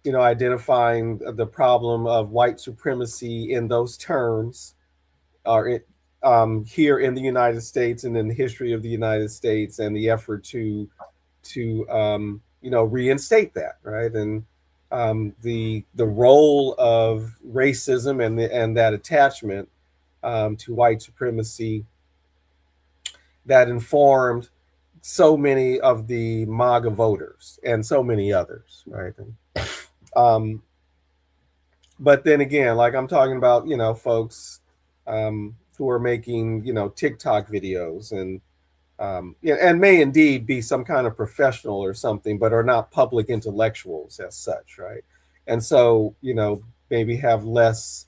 identifying the problem of white supremacy in those terms, or here in the United States and in the history of the United States, and the effort to reinstate that, right? And the role of racism and that attachment to white supremacy that informed so many of the MAGA voters and so many others, right? But then again, like I'm talking about, folks who are making, TikTok videos and may indeed be some kind of professional or something, but are not public intellectuals as such, right? And so, maybe have less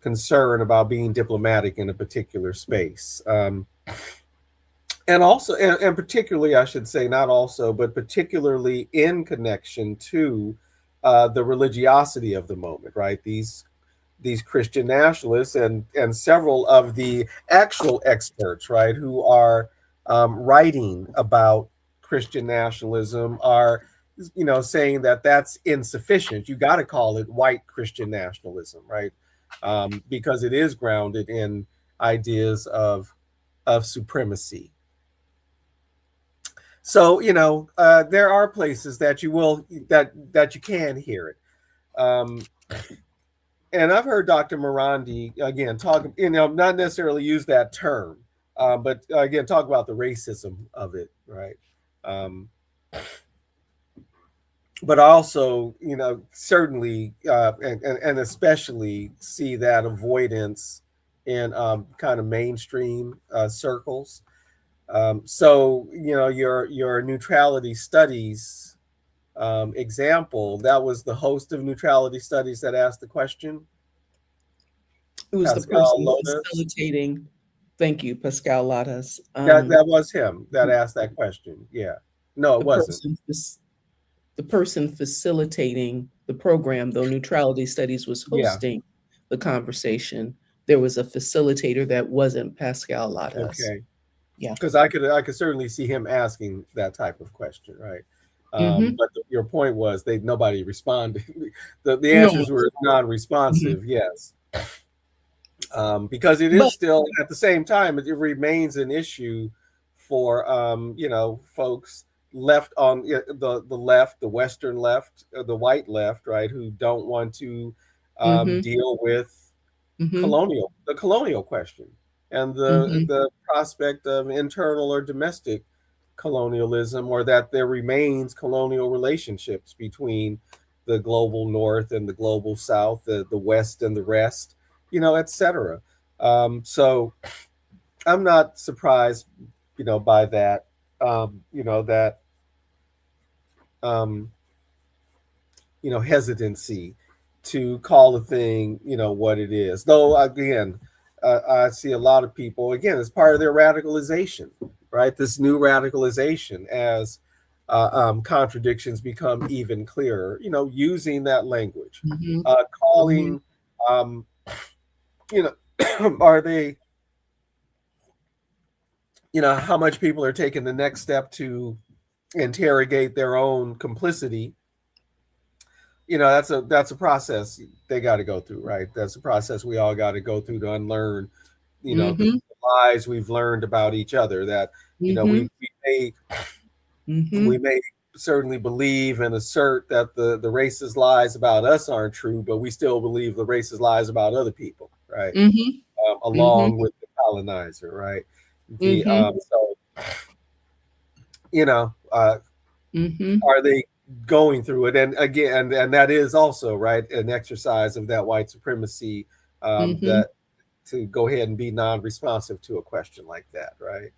concern about being diplomatic in a particular space. And also, and particularly, I should say, not also, but particularly in connection to the religiosity of the moment, right? These Christian nationalists and several of the actual experts, right, who are writing about Christian nationalism are, saying that that's insufficient. You got to call it white Christian nationalism, right? Because it is grounded in ideas of supremacy. So, there are places that you can hear it. And I've heard Dr. Morandi again talk, not necessarily use that term, but again talk about the racism of it, right? But also, certainly and especially see that avoidance in kind of mainstream circles. So, your neutrality studies example, that was the host of neutrality studies that asked the question.
It was the
Pascal
person
Lotus.
facilitating. Thank you, Pascal Lotus.
That was him that asked that question. Yeah. No, it wasn't.
The person facilitating the program, though neutrality studies was hosting the conversation, there was a facilitator that wasn't Pascal Lotus.
Okay.
Yeah.
Because I could certainly see him asking that type of question, right? But your point was nobody responded. The answers were non-responsive. Yes, because it is still at the same time it remains an issue for folks left on the left, the Western left, the white left, right, who don't want to deal with the colonial question and the prospect of internal or domestic colonialism, or that there remains colonial relationships between the global North and the global South, the West and the rest, etc. So I'm not surprised, by that. that um, hesitancy to call a thing, what it is. Though again, I see a lot of people, again, as part of their radicalization, right? This new radicalization as contradictions become even clearer, using that language,
Mhm.
calling, you know, are they, how much people are taking the next step to interrogate their own complicity. That's a process they got to go through, right? That's a process we all got to go through to unlearn, the
Mhm.
lies we've learned about each other. That
Mhm.
may we
Mhm.
may certainly believe and assert that the racist lies about us aren't true, but we still believe the racist lies about other people, right?
Mhm. Mhm.
Along with the colonizer, right? The
Mhm.
so you know
Mhm.
are they going through it? And again, and that is also, right, an exercise of that white supremacy,
Mhm.
that to go ahead and be non-responsive to a question like that, right?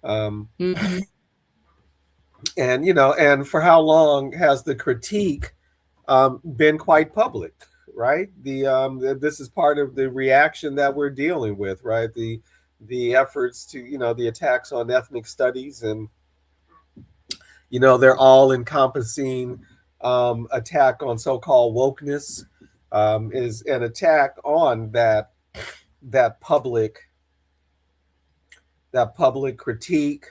um,
Mhm.
and for how long has the critique been quite public, right? This is part of the reaction that we're dealing with, right? The efforts to, the attacks on ethnic studies, and they're all encompassing attack on so-called wokeness, is an attack on that public that public critique,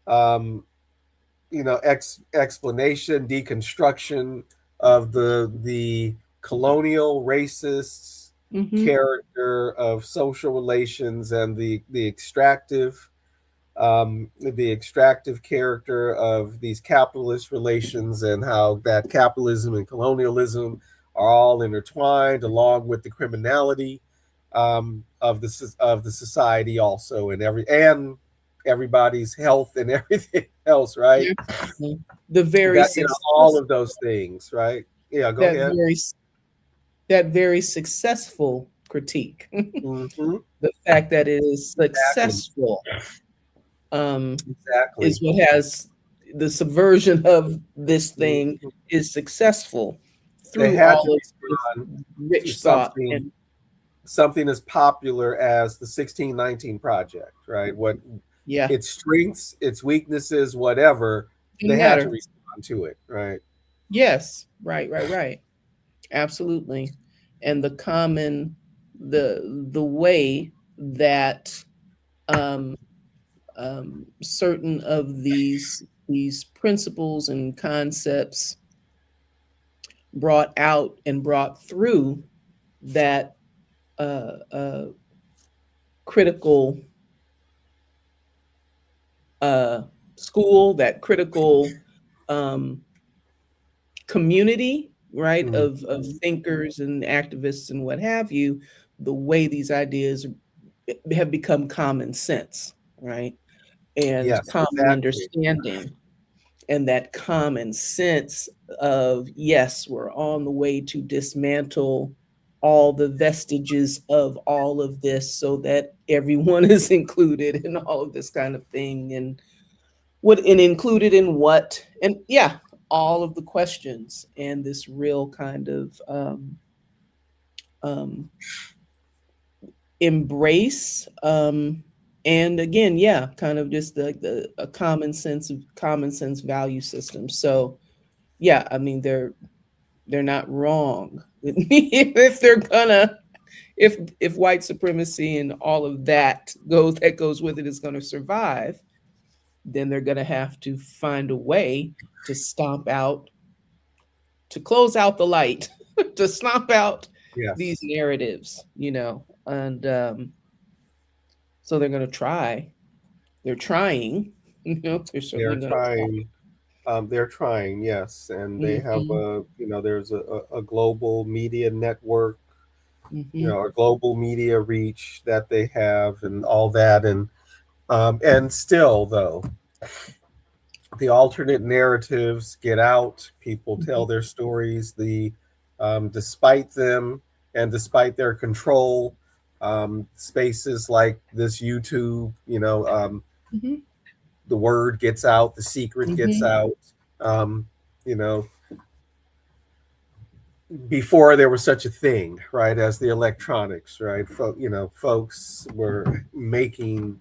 um, explanation, deconstruction of the colonial racist
Mhm.
character of social relations, and the extractive character of these capitalist relations, and how that capitalism and colonialism are all intertwined, along with the criminality of the society also, and everybody's health and everything else, right?
Absolutely. The very
That, all
success
of those things, right? Yeah, go
that
ahead.
very that very successful critique.
Hmm.
The fact that it is
Exactly.
successful is
Exactly.
what has the subversion of this thing
Mhm.
is successful
They
through
had
all
to
of this
respond to
rich thought
something
and
something as popular as the 1619 project, right? What
yeah,
its strengths, its weaknesses, whatever,
didn't
they had to
matter.
respond to it, right?
Yes, right, right, right. Absolutely. And the way that um, certain of these principles and concepts brought out and brought through that uh, critical uh, school, that critical um, community, right, of
Mhm.
thinkers and activists and what have you, the way these ideas have become common sense, right, and
Yes,
common
exactly.
understanding, and that common sense of yes, we're on the way to dismantle all the vestiges of all of this so that everyone is included in all of this kind of thing, and what and included in what, and yeah, all of the questions, and this real kind of um, embrace, and again, yeah, kind of just the a common sense value system. So yeah, I mean they're not wrong if they're gonna, if white supremacy and all of that goes with it is going to survive, then they're going to have to find a way to stomp out, to close out the light, to stomp out these
Yes,
narratives, and so they're going to try. They're trying, they're certainly
they're
going to try.
trying. They're trying, yes, and they have
Hmm.
there's a global media network,
Hmm.
a global media reach that they have, and all that, and still, though, the alternate narratives get out. People tell their stories. Despite them, and despite their control, spaces like this YouTube,
Hmm.
the word gets out, the secret gets
Mhm.
out. You know, before there was such a thing, right, as the electronics, right? Folks were making,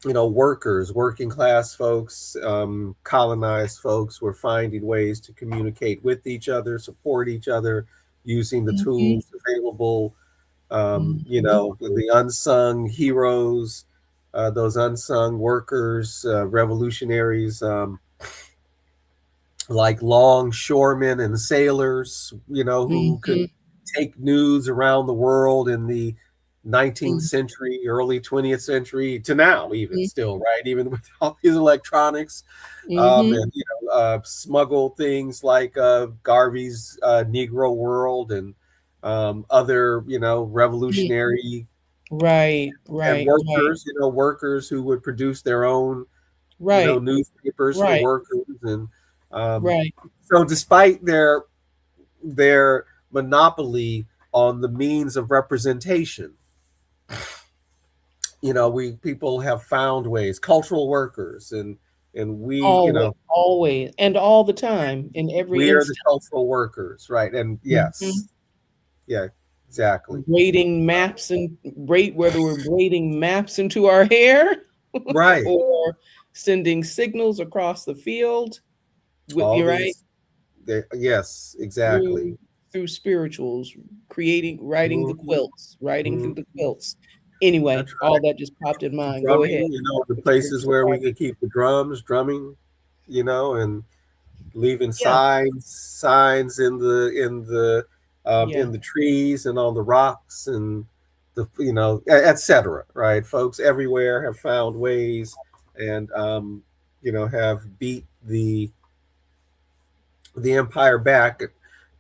workers, working class folks, colonized folks were finding ways to communicate with each other, support each other, using the
Mhm.
tools available.
Mhm.
The unsung heroes, those unsung workers, revolutionaries, like longshoremen and sailors, who could
Mhm.
take news around the world in the 19th
Mhm.
century, early 20th century to now, even
Mhm.
still, right? Even with all these electronics,
Mhm.
and smuggle things like Garvey's Negro World and other,
Mhm.
revolutionary
Right,
and
right, right,
workers who would produce their own,
right,
newspapers for
right,
workers, and um,
right.
so despite their monopoly on the means of representation, we people have found ways, cultural workers, and we,
Always, always, and all the time, in every
we are the
instant.
cultural workers, right? And
Mhm.
yes, yeah, exactly,
Braiding maps and braid whether we're braiding maps into our hair
right.
or sending signals across the field.
All
You're right.
these, yes, exactly.
Through spirituals, creating, writing the
Mhm,
quilts, writing through
mhm.
the quilts. Anyway,
That's
all
right.
that just popped in mind. Go ahead.
Drumming, the
What you were
places where we
describing.
could keep the drums drumming, and leaving
Yeah,
signs
yeah,
in the trees and on the rocks, and etc., right? Folks everywhere have found ways, and have beat the empire back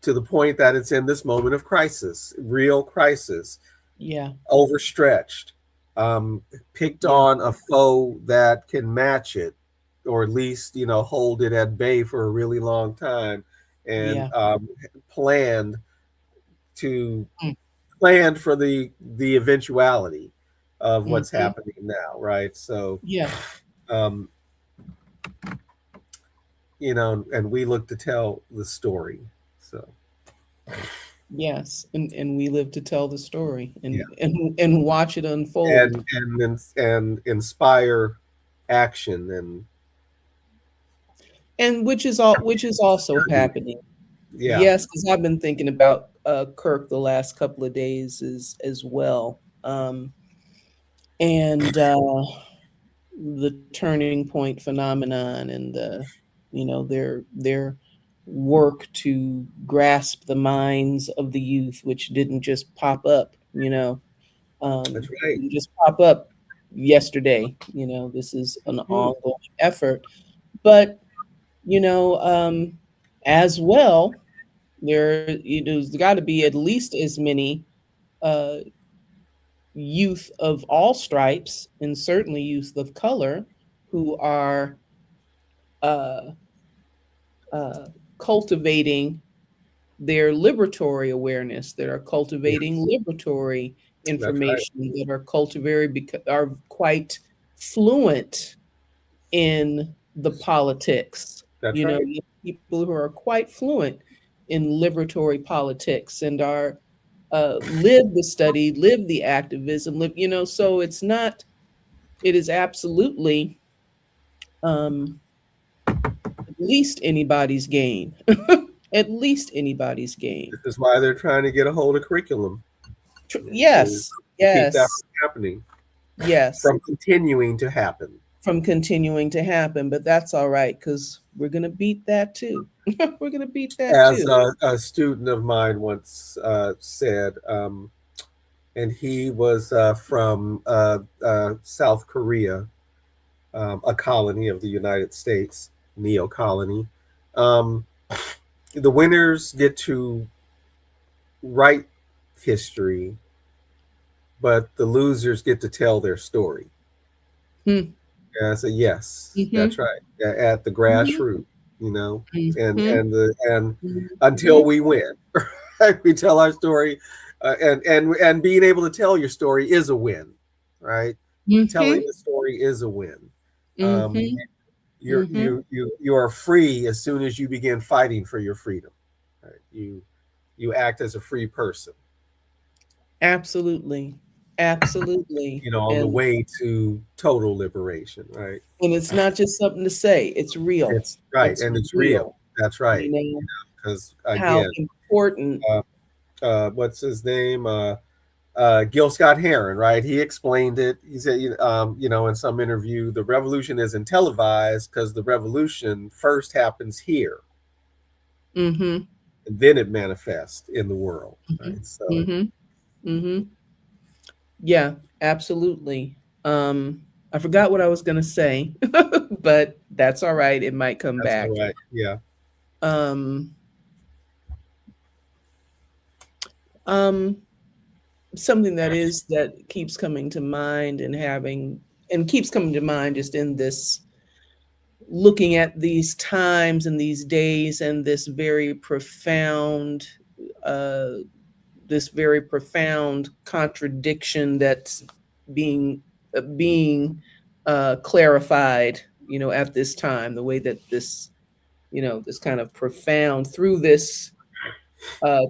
to the point that it's in this moment of crisis, real crisis,
yeah,
overstretched, um, picked
yeah,
on a foe that can match it, or at least hold it at bay for a really long time, and
yeah.
planned to
Mm,
planned for the eventuality of what's
mhm.
happening now, right? So,
Yeah,
um, and we look to tell the story. So,
yes, and we live to tell the story
yeah,
and watch it unfold.
and inspire action, and
And which is also happening.
yeah,
Yes, because I've been thinking about Kirk the last couple of days as well. And the turning point phenomenon and their work to grasp the minds of the youth, which didn't just pop up,
that's right.
didn't just pop up yesterday. This is an
Hmm.
ongoing effort. But you know, um, as well, there's got to be at least as many uh, youth of all stripes, and certainly youth of color, who are uh, uh, cultivating their liberatory awareness, that are cultivating
Yes,
liberatory
that's right.
information, that are are quite fluent in the politics.
That's right.
You have people who are quite fluent in liberatory politics and are live the study, live the activism, so it's not, it is absolutely um, at least anybody's game. At least anybody's game.
This is why they're trying to get a hold of curriculum, to
Yes,
keep that
yes,
from happening,
yes,
from continuing to happen.
from continuing to happen, but that's all right because we're gonna beat that too. We're gonna beat that
As
too.
a student of mine once said, and he was from South Korea, a colony of the United States, neo colony. Um, the winners get to write history, but the losers get to tell their story.
Hmm.
And I said, yes, that's
Mhm,
right. At the
mhm,
grassroots, you know, and
mhm,
and until
mhm,
we win, right? We tell our story, and being able to tell your story is a win, right? Telling
mhm,
the story is a win, Um,
Mm-hmm.
you are free as soon as you begin fighting for your freedom. Right? You act as a free person.
Absolutely. Absolutely.
On the way to total liberation. Right.
And it's not just something to say, it's real.
It's right,
It's
and it's real.
real.
That's
You
right.
know,
Because
how
again,
important.
what's his name? Gil Scott Heron, right? He explained it. He said, in some interview, the revolution isn't televised because the revolution first happens here,
Mm-hmm.
and then it manifests in the world, right? So,
Mm-hmm. Mm-hmm. Yeah, absolutely. I forgot what I was gonna say, but that's all right. It might come
that's all
back.
right. Yeah.
Um, um, Something that keeps coming to mind and keeps coming to mind just in this looking at these times and these days and uh this very profound contradiction that's being clarified, at this time, the way that this kind of profound through this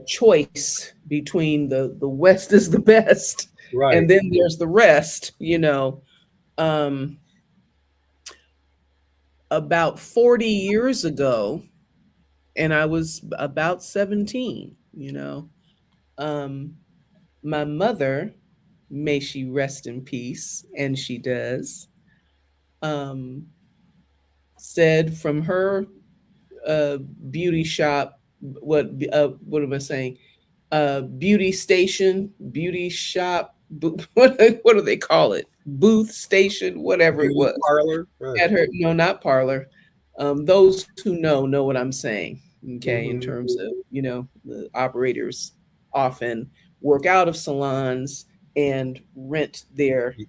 choice between the West is the best, and
Right.
then there's the rest. Um, about 40 years ago, and I was about 17. Um, my mother, may she rest in peace, and she does, um, said from her uh, beauty shop, what am I saying? Beauty station, beauty shop, what do they call it? Booth station, whatever it
Beauty
was.
parlor. Right.
At her, no, not parlor. Those who know what I'm saying. Okay, in
Mm-hmm.
terms of the operators often work out of salons and rent their
Right.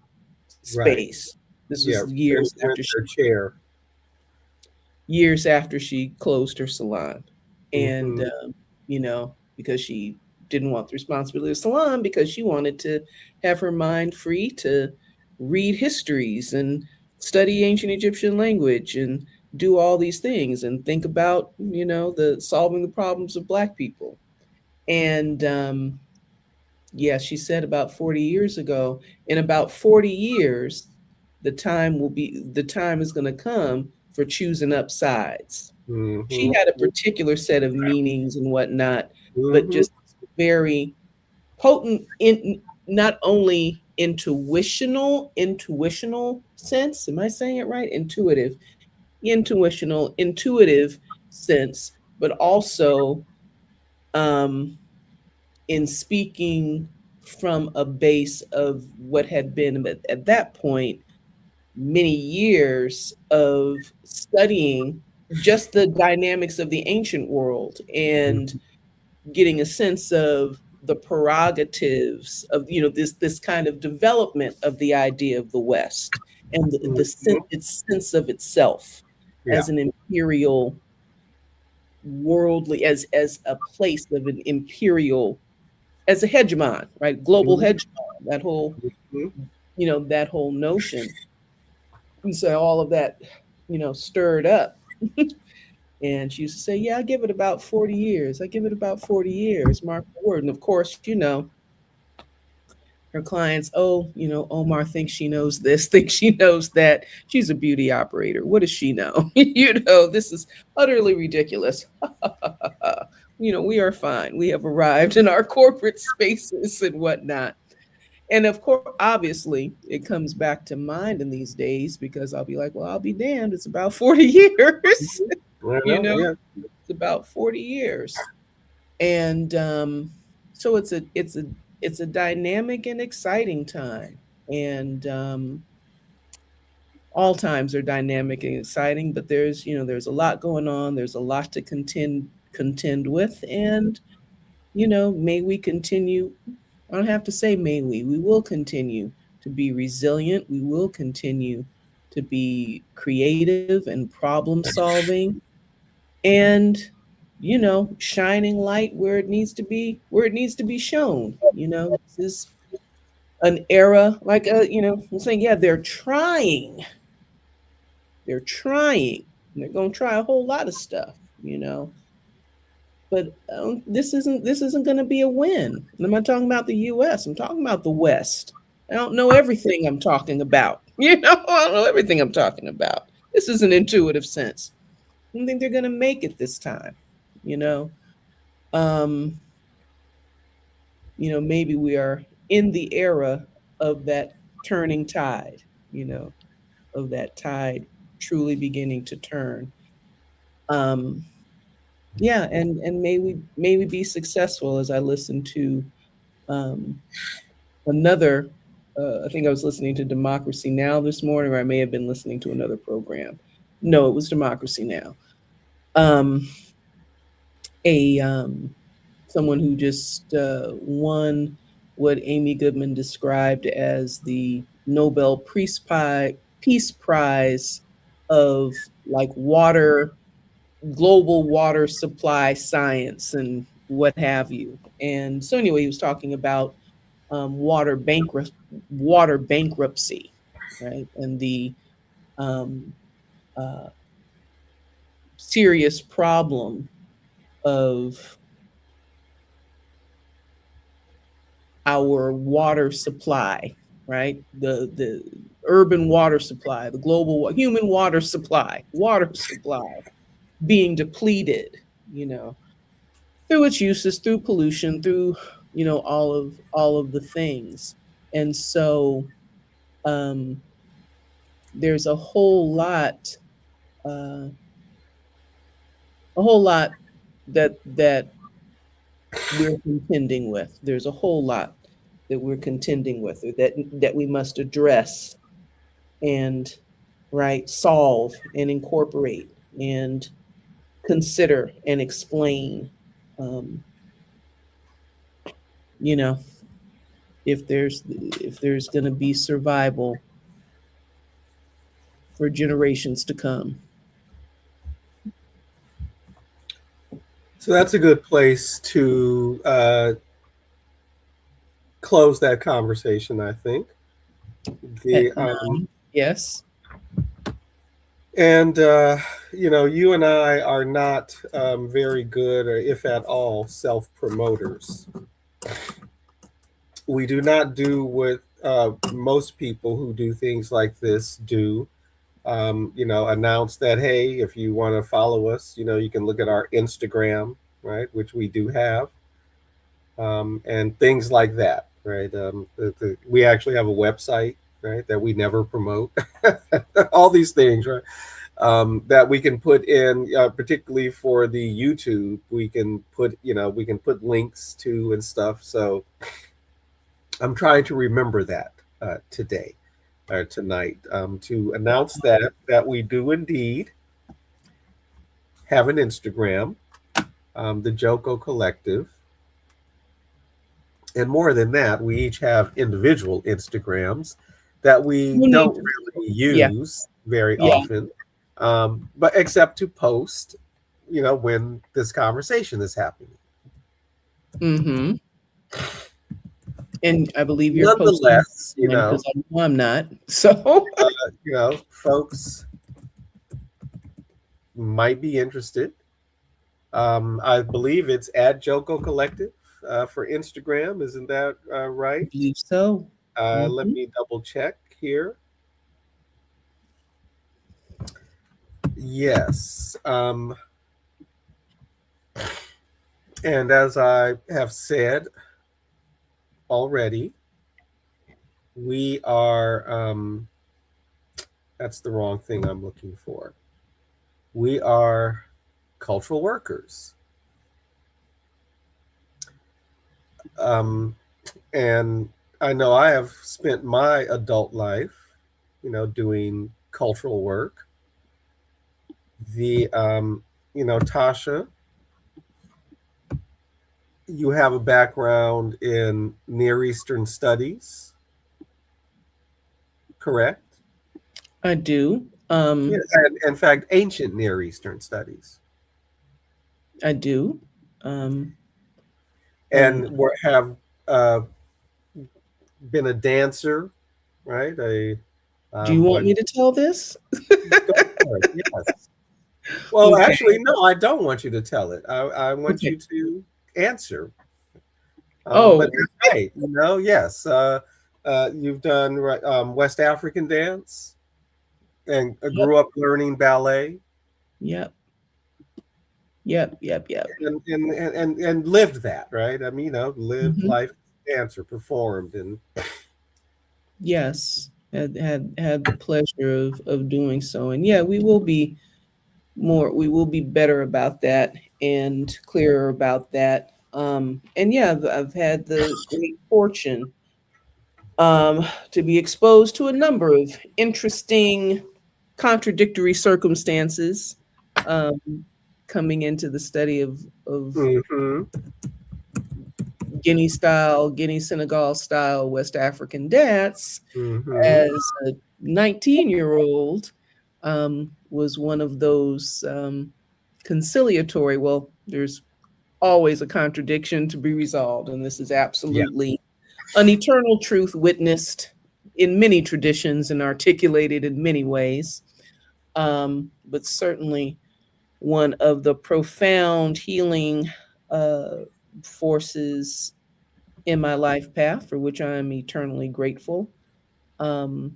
space. This
Yeah.
was years
Rent
after she
their chair.
closed her salon. And,
Mm-hmm.
because she didn't want the responsibility of the salon, because she wanted to have her mind free to read histories and study ancient Egyptian language and do all these things and think about, the solving the problems of Black people. And yeah, she said about 40 years ago, in about 40 years, the time is going to come for choosing up sides. She
Mm-hmm.
had a particular set of meanings and whatnot, but
Mm-hmm.
just very potent in not only intuitional sense. Am I saying it right? Intuitive sense, but also um, in speaking from a base of what had been at that point many years of studying just the dynamics of the ancient world and getting a sense of the prerogatives of this kind of development of the idea of the West and
Mm-hmm.
its sense of itself
Yeah.
as an imperial worldly as a place of an imperial, as a hegemon, right? Global
Mm-hmm.
hegemon, that whole notion. And so all of that, stirred up. And she used to say, yeah, I give it about 40 years. I give it about 40 years, mark my word. And of course, her clients, oh, Omar thinks she knows this, thinks she knows that. She's a beauty operator. What does she know? This is utterly ridiculous. We are fine. We have arrived in our corporate spaces and whatnot. And of course, obviously, it comes back to mind in these days because I'll be like, well, I'll be damned. It's about 40 years.
I know. Yeah.
It's about 40 years. And so it's a dynamic and exciting time. And all times are dynamic and exciting, but there's a lot going on. There's a lot to contend with. And, may we continue. I don't have to say may we will continue to be resilient. We will continue to be creative and problem solving and, shining light where it needs to be shown. This is an era like, I'm saying, yeah, they're trying They're trying. And they're going to try a whole lot of stuff, But this isn't going to be a win. And I'm not talking about the U.S. I'm talking about the West. I don't know everything I'm talking about. I don't know everything I'm talking about. This is an intuitive sense. I don't think they're going to make it this time. Um, maybe we are in the era of that turning tide. Of that tide truly beginning to turn. Yeah, and may we be successful. As I listen to another, I think I was listening to Democracy Now! This morning, or I may have been listening to another program. No, it was Democracy Now! A Someone who just won what Amy Goodman described as the Nobel Peace Prize of like global water supply science and what have you. And so anyway, he was talking about water bankruptcy, right, and the um, uh, serious problem of our water supply, right? The urban water supply, the global human water supply being depleted, through its uses, through pollution, through all of the things. And so there's a whole lot uh, that we're contending with. There's a whole lot that we're contending with, or that we must address and solve and incorporate and consider and explain. You know, if there's going to be survival for generations to come.
So that's a good place to close that conversation, I think.
Yes.
And, you and I are not very good, or if at all, self-promoters. We do not do what most people who do things like this do. Announce that, hey, if you want to follow us, you can look at our Instagram, right, which we do have, and things like that, right? We actually have a website, right, that we never promote. All these things, right, that we can put in, particularly for the YouTube, we can put links to and stuff. So I'm trying to remember that today. Tonight, to announce that we do indeed have an Instagram, the Joko Collective, and more than that, we each have individual Instagrams that we don't really use very often, but except to post, when this conversation is happening.
Mm-hmm. And I believe you're
nonetheless,
because I'm not. So,
folks might be interested. I believe it's at Joko Collective for Instagram. Isn't that right?
I believe so.
Let me double check here. Yes. And as I have said already, we are, that's the wrong thing I'm looking for. We are cultural workers. And I know I have spent my adult life, doing cultural work. Tasha, you have a background in Near Eastern studies, correct?
I do.
Yes, and in fact, ancient Near Eastern studies.
I do.
And have been a dancer, right?
Do you want me to tell this?
course, yes. Well,
Okay.
actually, no, I don't want you to tell it. I want
Okay.
you to answer.
Oh,
But that's right. Yes. You've done West African dance and
yep,
grew up learning ballet
yep, yep.
and lived that, right? I mean, lived
Hmm.
life as a dancer, performed, and
Yes, had the pleasure of doing so, and yeah, we will be better about that and clearer about that. And yeah, I've had the great fortune to be exposed to a number of interesting, contradictory circumstances um, coming into the study of
hmm
Guinea Senegal style West African dance
hmm
as a 19-year-old was one of those conciliatory. Well, there's always a contradiction to be resolved, and this is
yeah.
absolutely an eternal truth witnessed in many traditions and articulated in many ways, but certainly one of the profound healing uh, forces in my life path for which I am eternally grateful. Um,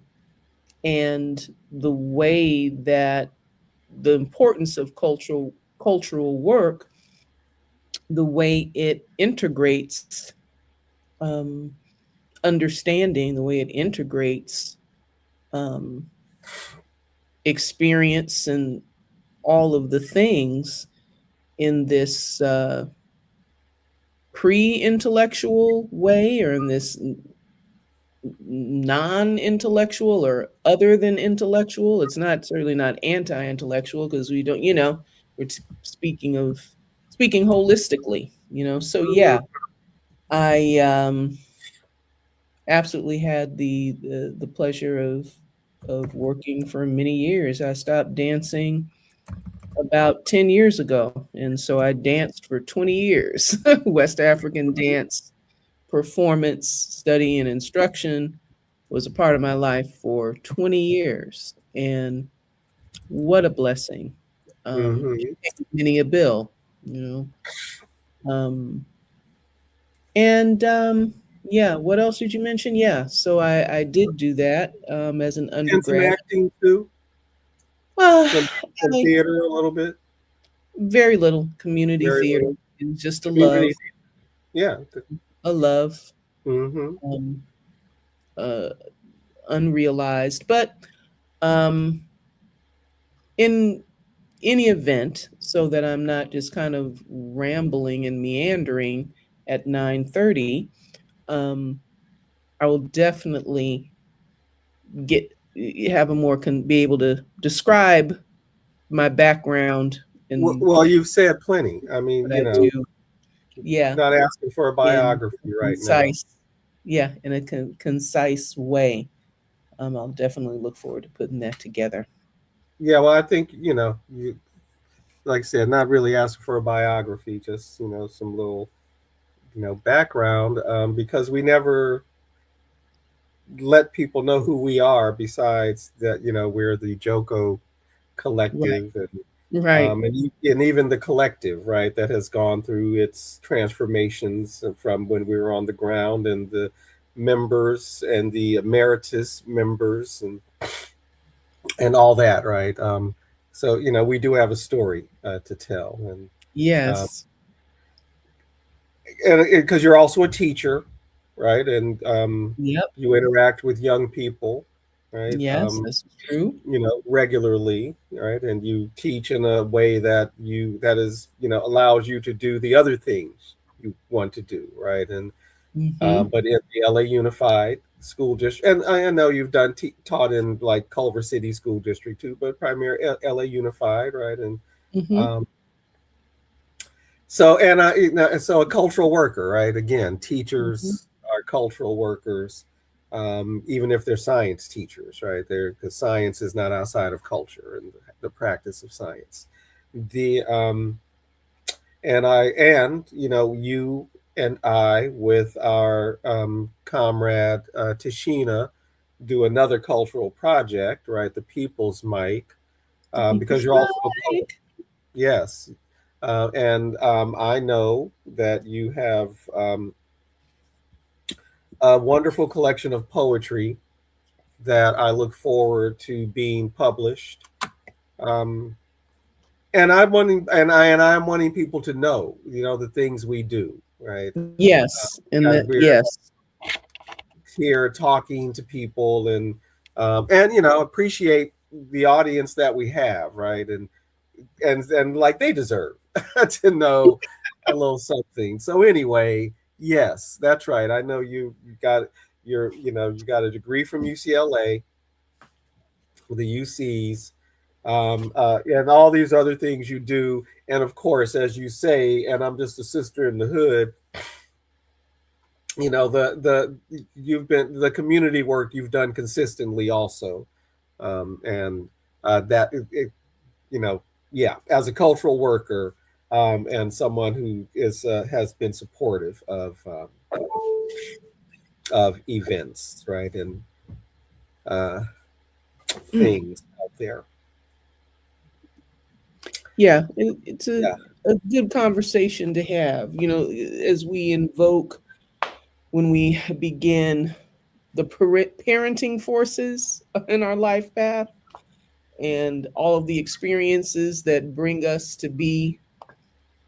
and the way that the importance of cultural work, the way it integrates um, understanding, the way it integrates um, experience and all of the things in this pre-intellectual way, or in this non-intellectual or other than intellectual. It's not certainly not anti-intellectual, because we don't, we're speaking holistically, so
Mhm.
yeah, I absolutely had the pleasure of working for many years. I stopped dancing about 10 years ago, and so I danced for 20 years. West African dance performance study and instruction was a part of my life for 20 years, and what a blessing.
Mhm.
Many a bill, you um and yeah, what else did you mention? Yeah, so I did do that as an
And some
undergrad.
acting too,
Well,
some
I,
theater a little bit,
very little community
very
theater.
little
It was just
community. Yeah.
a love,
Mm-hmm.
um, uh, unrealized. But um, in any event, so that I'm not just kind of rambling and meandering at 9:30, um, I will definitely get have a more be able to describe my background and
Well, you've said plenty. I mean,
what I do. Yeah,
not asking for a
in
biography
a
right now.
concise, yeah, in a concise way. I'll definitely look forward to putting that together.
Yeah, well, I think, you like I said, not really asking for a biography, just, some little, background, because we never let people know who we are besides that, we're the Joko
Right,
collective
right.
and even the collective, right, that has gone through its transformations from when we were on the ground, and the members and the emeritus members and all that, right? So we do have a story to tell, uh,
Yes,
and because you're also a teacher, right, and
yep,
you interact with young people, right?
yes, this is true.
Regularly, right? And you teach in a way that is, allows you to do the other things you want to do, right? And
Hmm.
but in the LA Unified School District, and I know you've taught in like Culver City School District too, but primarily LA Unified, right? And
Hmm.
um, so and I so a cultural worker, right? Again,
Hmm.
teachers are cultural workers, even if they're science teachers, right? They're because science is not outside of culture and the practice of science. The and you and I with our comrade Tashina do another cultural project, right? The People's Mic, because you're also a poet. Yes. And I know that you have a wonderful collection of poetry that I look forward to being published. Um, and I'm wanting people to know, the things we do, right?
Yes, and
As
that
we're
yes,
here talking to people and appreciate the audience that we have, right? And like they deserve to know a little something. So anyway, yes, that's right. I know you got you got a degree from UCLA, the UCs, and all these other things you do. And of course, as you say, and I'm just a sister in the hood, you've been the community work you've done consistently also, and that you know yeah, as a cultural worker, and someone who is has been supportive of events, right, and uh, things out there.
yeah, and it's
Yeah.
a good conversation to have. As we invoke when we begin the parenting forces in our life path and all of the experiences that bring us to be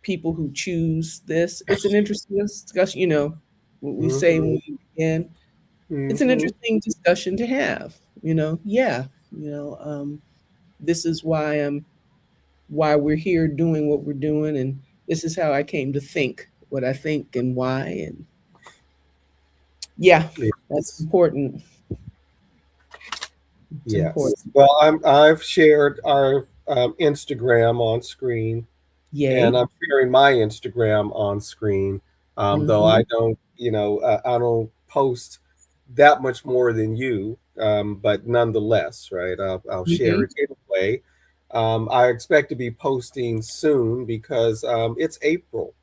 people who choose this. It's an interesting discussion. What we say when
Hmm.
we begin. It's an
Hmm.
interesting discussion to have. Yeah. This is why we're here doing what we're doing, and this is how I came to think what I think and why. And yeah, that's
Yes.
important. It's important.
Yes. Well, I've shared our Instagram on screen, and
Yay.
I'm sharing my Instagram on screen. Though
Hmm.
I don't, I don't post that much more than you, but nonetheless, right? I'll share
Hmm.
it anyway. I expect to be posting soon because it's April,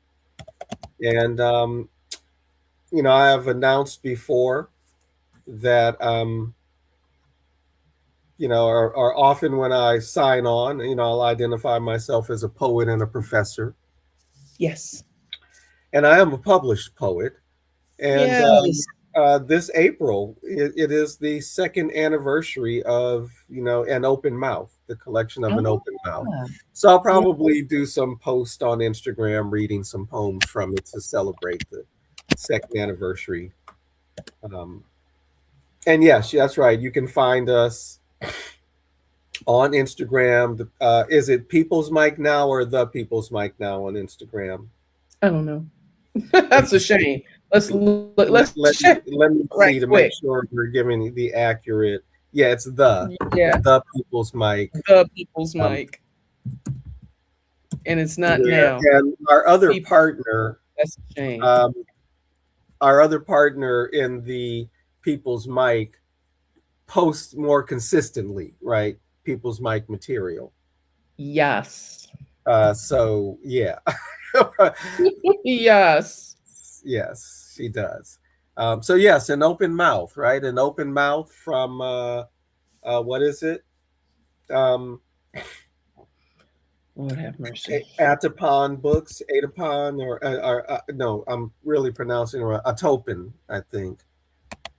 and I have announced before that or often when I sign on, I'll identify myself as a poet and a professor,
Yes.
and I am a published poet. And
Yes.
this April, it is the second anniversary of an open mouth, the collection of an open mouth.
Ah,
So I'll
yeah.
probably do some post on Instagram reading some poems from it to celebrate the second anniversary. Um, and yes, that's right. You can find us on Instagram. Is it People's Mic Now or the People's Mic Now on Instagram?
I don't know. That's a shame. Let's look,
Let,
let's
let,
check
let me
right
see to make
quick.
sure we're giving the accurate. Yeah, it's
Yeah,
the People's Mic.
the people's
Um,
mic, and it's not
where
now.
and our other
People,
partner,
that's a shame.
um, our other partner in the People's Mic posts more consistently, right? People's Mic material.
Yes.
So yeah.
Yes.
Yes, she does. So yes, an open mouth, right? An open mouth from what is it? Um,
Lord have mercy.
Atapon Books, Atapon, or no, I'm really pronouncing it wrong. Atopin, I think,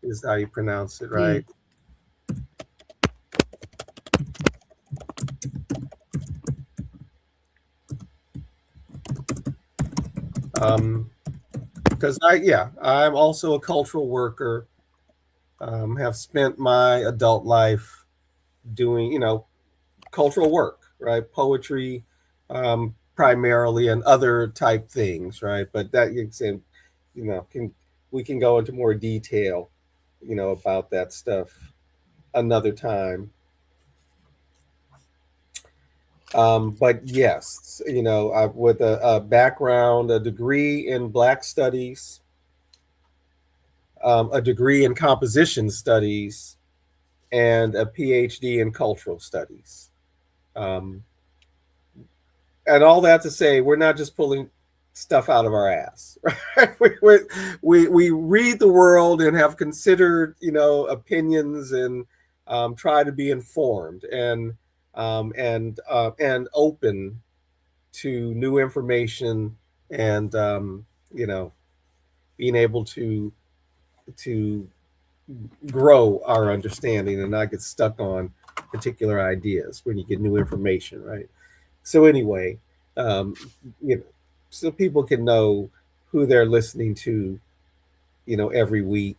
is how you pronounce it,
Mm.
right? Because I'm also a cultural worker. Have spent my adult life doing, cultural work, right? Poetry, primarily, and other type things, right? But that you can, we can go into more detail, about that stuff another time. But yes, with a background, a degree in Black Studies, a degree in Composition Studies, and a PhD in Cultural Studies. Um, and all that to say, we're not just pulling stuff out of our ass, right? We read the world and have considered, opinions and try to be informed. And and open to new information, and being able to grow our understanding and not get stuck on particular ideas when you get new information, right? So anyway, um, so people can know who they're listening to, every week,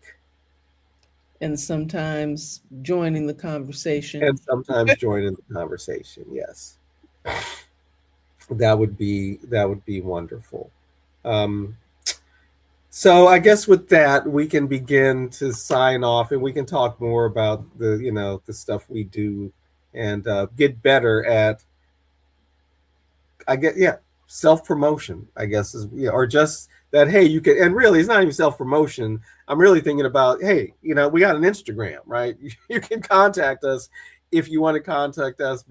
And sometimes joining the conversation.
and sometimes join in the conversation. Yes, that would be wonderful. Um, so I guess with that, we can begin to sign off, and we can talk more about the stuff we do, and get better at, I get, yeah, self promotion, I guess, is, or just that, hey, you can, and really, it's not even self promotion. I'm really thinking about, hey, we got an Instagram, right? You can contact us if you want to contact us.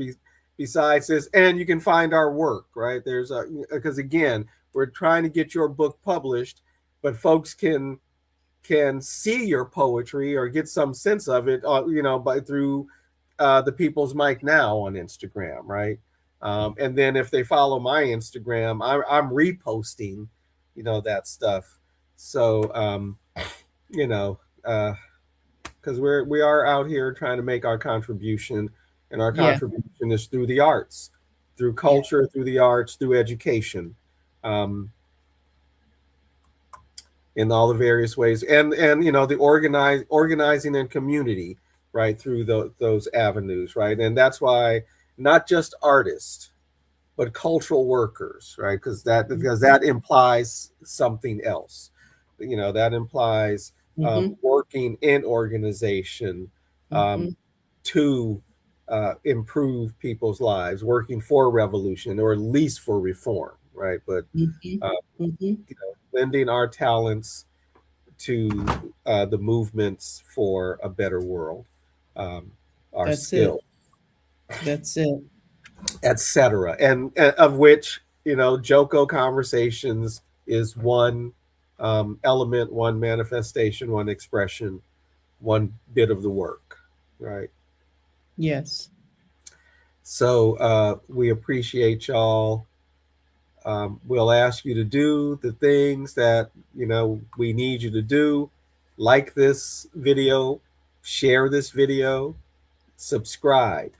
Besides this, and you can find our work, right? Because again, we're trying to get your book published, but folks can see your poetry or get some sense of it, by through the People's Mic Now on Instagram, right? And then if they follow my Instagram, I'm reposting, that stuff. So, you know, because we are out here trying to make our contribution, and our
Yeah.
contribution is through the arts, through culture, through the arts, through education, um, in all the various ways, and the organizing and community, right, through those avenues, right, and that's why not just artists but cultural workers, right, because that implies something else, that implies
Mhm.
working in organization,
Mhm.
to improve people's lives, working for revolution or at least for reform, right, but
Mhm.
uh,
Mhm.
lending our talents to the movements for a better world, our
That's it.
skill,
That's it.
etc. And of which, Joko Conversations is one element, one manifestation, one expression, one bit of the work, right?
Yes.
So we appreciate y'all. We'll ask you to do the things that we need you to do. Like this video, share this video, subscribe.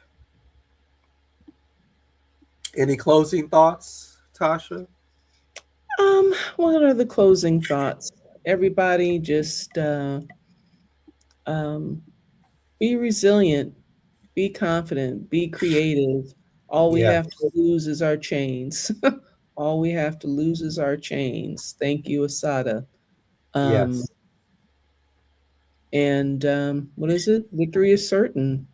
Any closing thoughts, Tasha?
What are the closing thoughts? Everybody just um, be resilient, be confident, be creative. All we
Yes,
have to lose is our chains. All we have to lose is our chains. Thank you, Asada. Um,
yes.
and what is it? Victory is certain.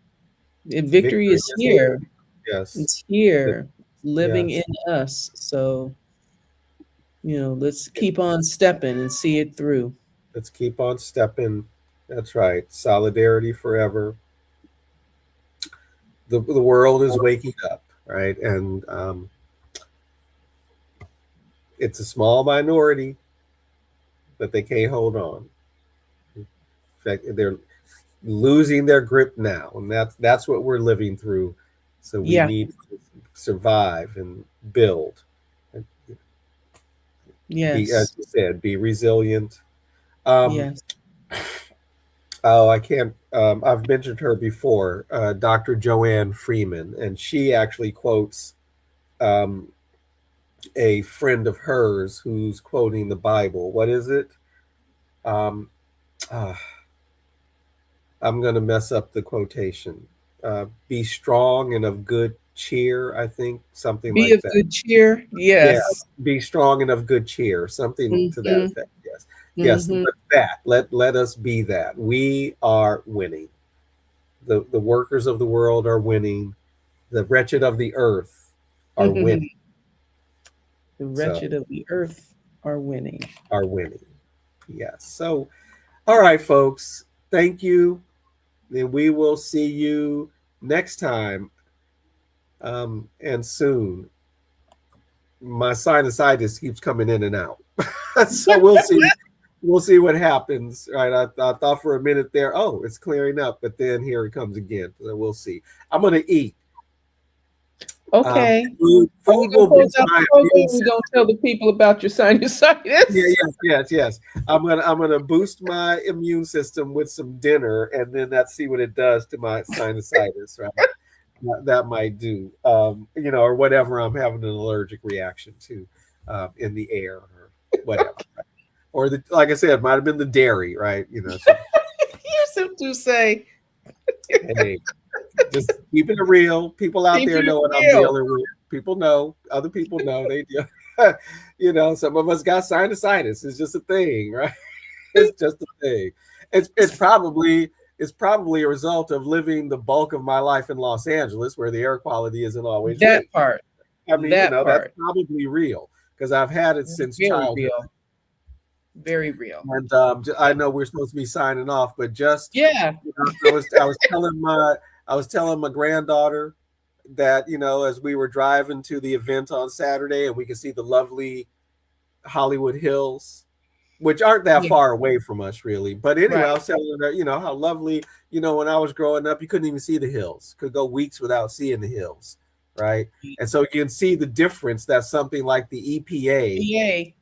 Victory
Victory
is
is here.
here.
Yes,
It's here, living in
yes.
us. So, let's keep on stepping and see it through.
Let's keep on stepping. That's right. Solidarity forever. The world is waking up, right? And it's a small minority, but they can't hold on. In fact, they're losing their grip now, and that's what we're living through. So we
Yeah.
need to survive and build, and be, as
Yes.
you said, be resilient. Um,
Yes.
oh, I can't. I've mentioned her before, Dr. Joanne Freeman, and she actually quotes um, a friend of hers who's quoting the Bible. What is it? Um, ah, I'm going to mess up the quotation. Be strong and of good cheer, I think, something
Be
like
of
that.
good cheer.
Yeah,
Yes.
be strong and of good cheer, something to that
Hmm.
effect. Yes, yes.
Hmm.
But let us be that. We are winning. The workers of the world are winning. The wretched of the earth are
The
winning. So
wretched of the earth are winning.
are winning. Yes. So, all right, folks. Thank you. And we will see you next time, and soon. My sinusitis keeps coming in and out. So we'll see. We'll see what happens. Right. I thought for a minute there, oh, it's clearing up, but then here it comes again. So we'll see. I'm gonna eat.
Okay.
Food will boost my immune
We're gonna tell the people about your sinusitis.
yes. I'm gonna boost my immune system with some dinner, and then let's see what it does to my sinusitis, right? That might do, or whatever I'm having an allergic reaction to in the air or whatever. Right? Or like I said, might have been the dairy, right?
You seem to say,
hey, just keeping it real. People out there know what I'm dealing with. People know. Other people know. They do. Some of us got sinusitis. It's just a thing, right? It's just a thing. It's probably a result of living the bulk of my life in Los Angeles, where the air quality isn't always
that
great.
part.
I mean,
that
that's
part.
probably real because I've had it since
Very
childhood.
real. Very real.
And I know we're supposed to be signing off, but just
Yeah.
I was telling my granddaughter that as we were driving to the event on Saturday, and we could see the lovely Hollywood Hills, which aren't that far away from us, really. But anyway, I was telling her, how lovely. When I was growing up, you couldn't even see the hills. Could go weeks without seeing the hills, right? And so you can see the difference that something like the EPA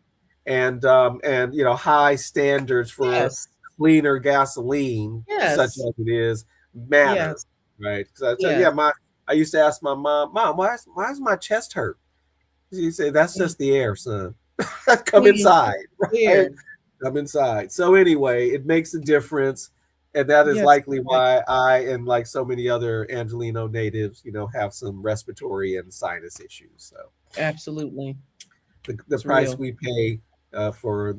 and high standards for cleaner gasoline, such as it is, matter, right? So I used to ask my mom, why's my chest hurt? She said, that's just the air, son. Come inside, right? Come inside. So anyway, it makes a difference. And that is likely why I and like so many other Angelino natives, have some respiratory and sinus issues. So
absolutely.
The price we pay for,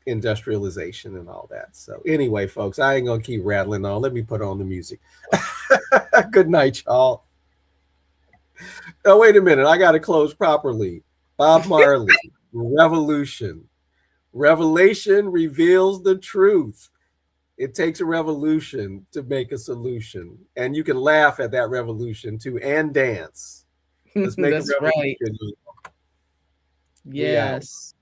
industrialization and all that. So anyway, folks, I ain't going to keep rattling on. Let me put on the music. Good night, y'all. Oh, wait a minute. I got to close properly. Bob Marley, Revolution. Revelation reveals the truth. It takes a revolution to make a solution. And you can laugh at that revolution too and dance. Let's make a revolution.
Right. Yes.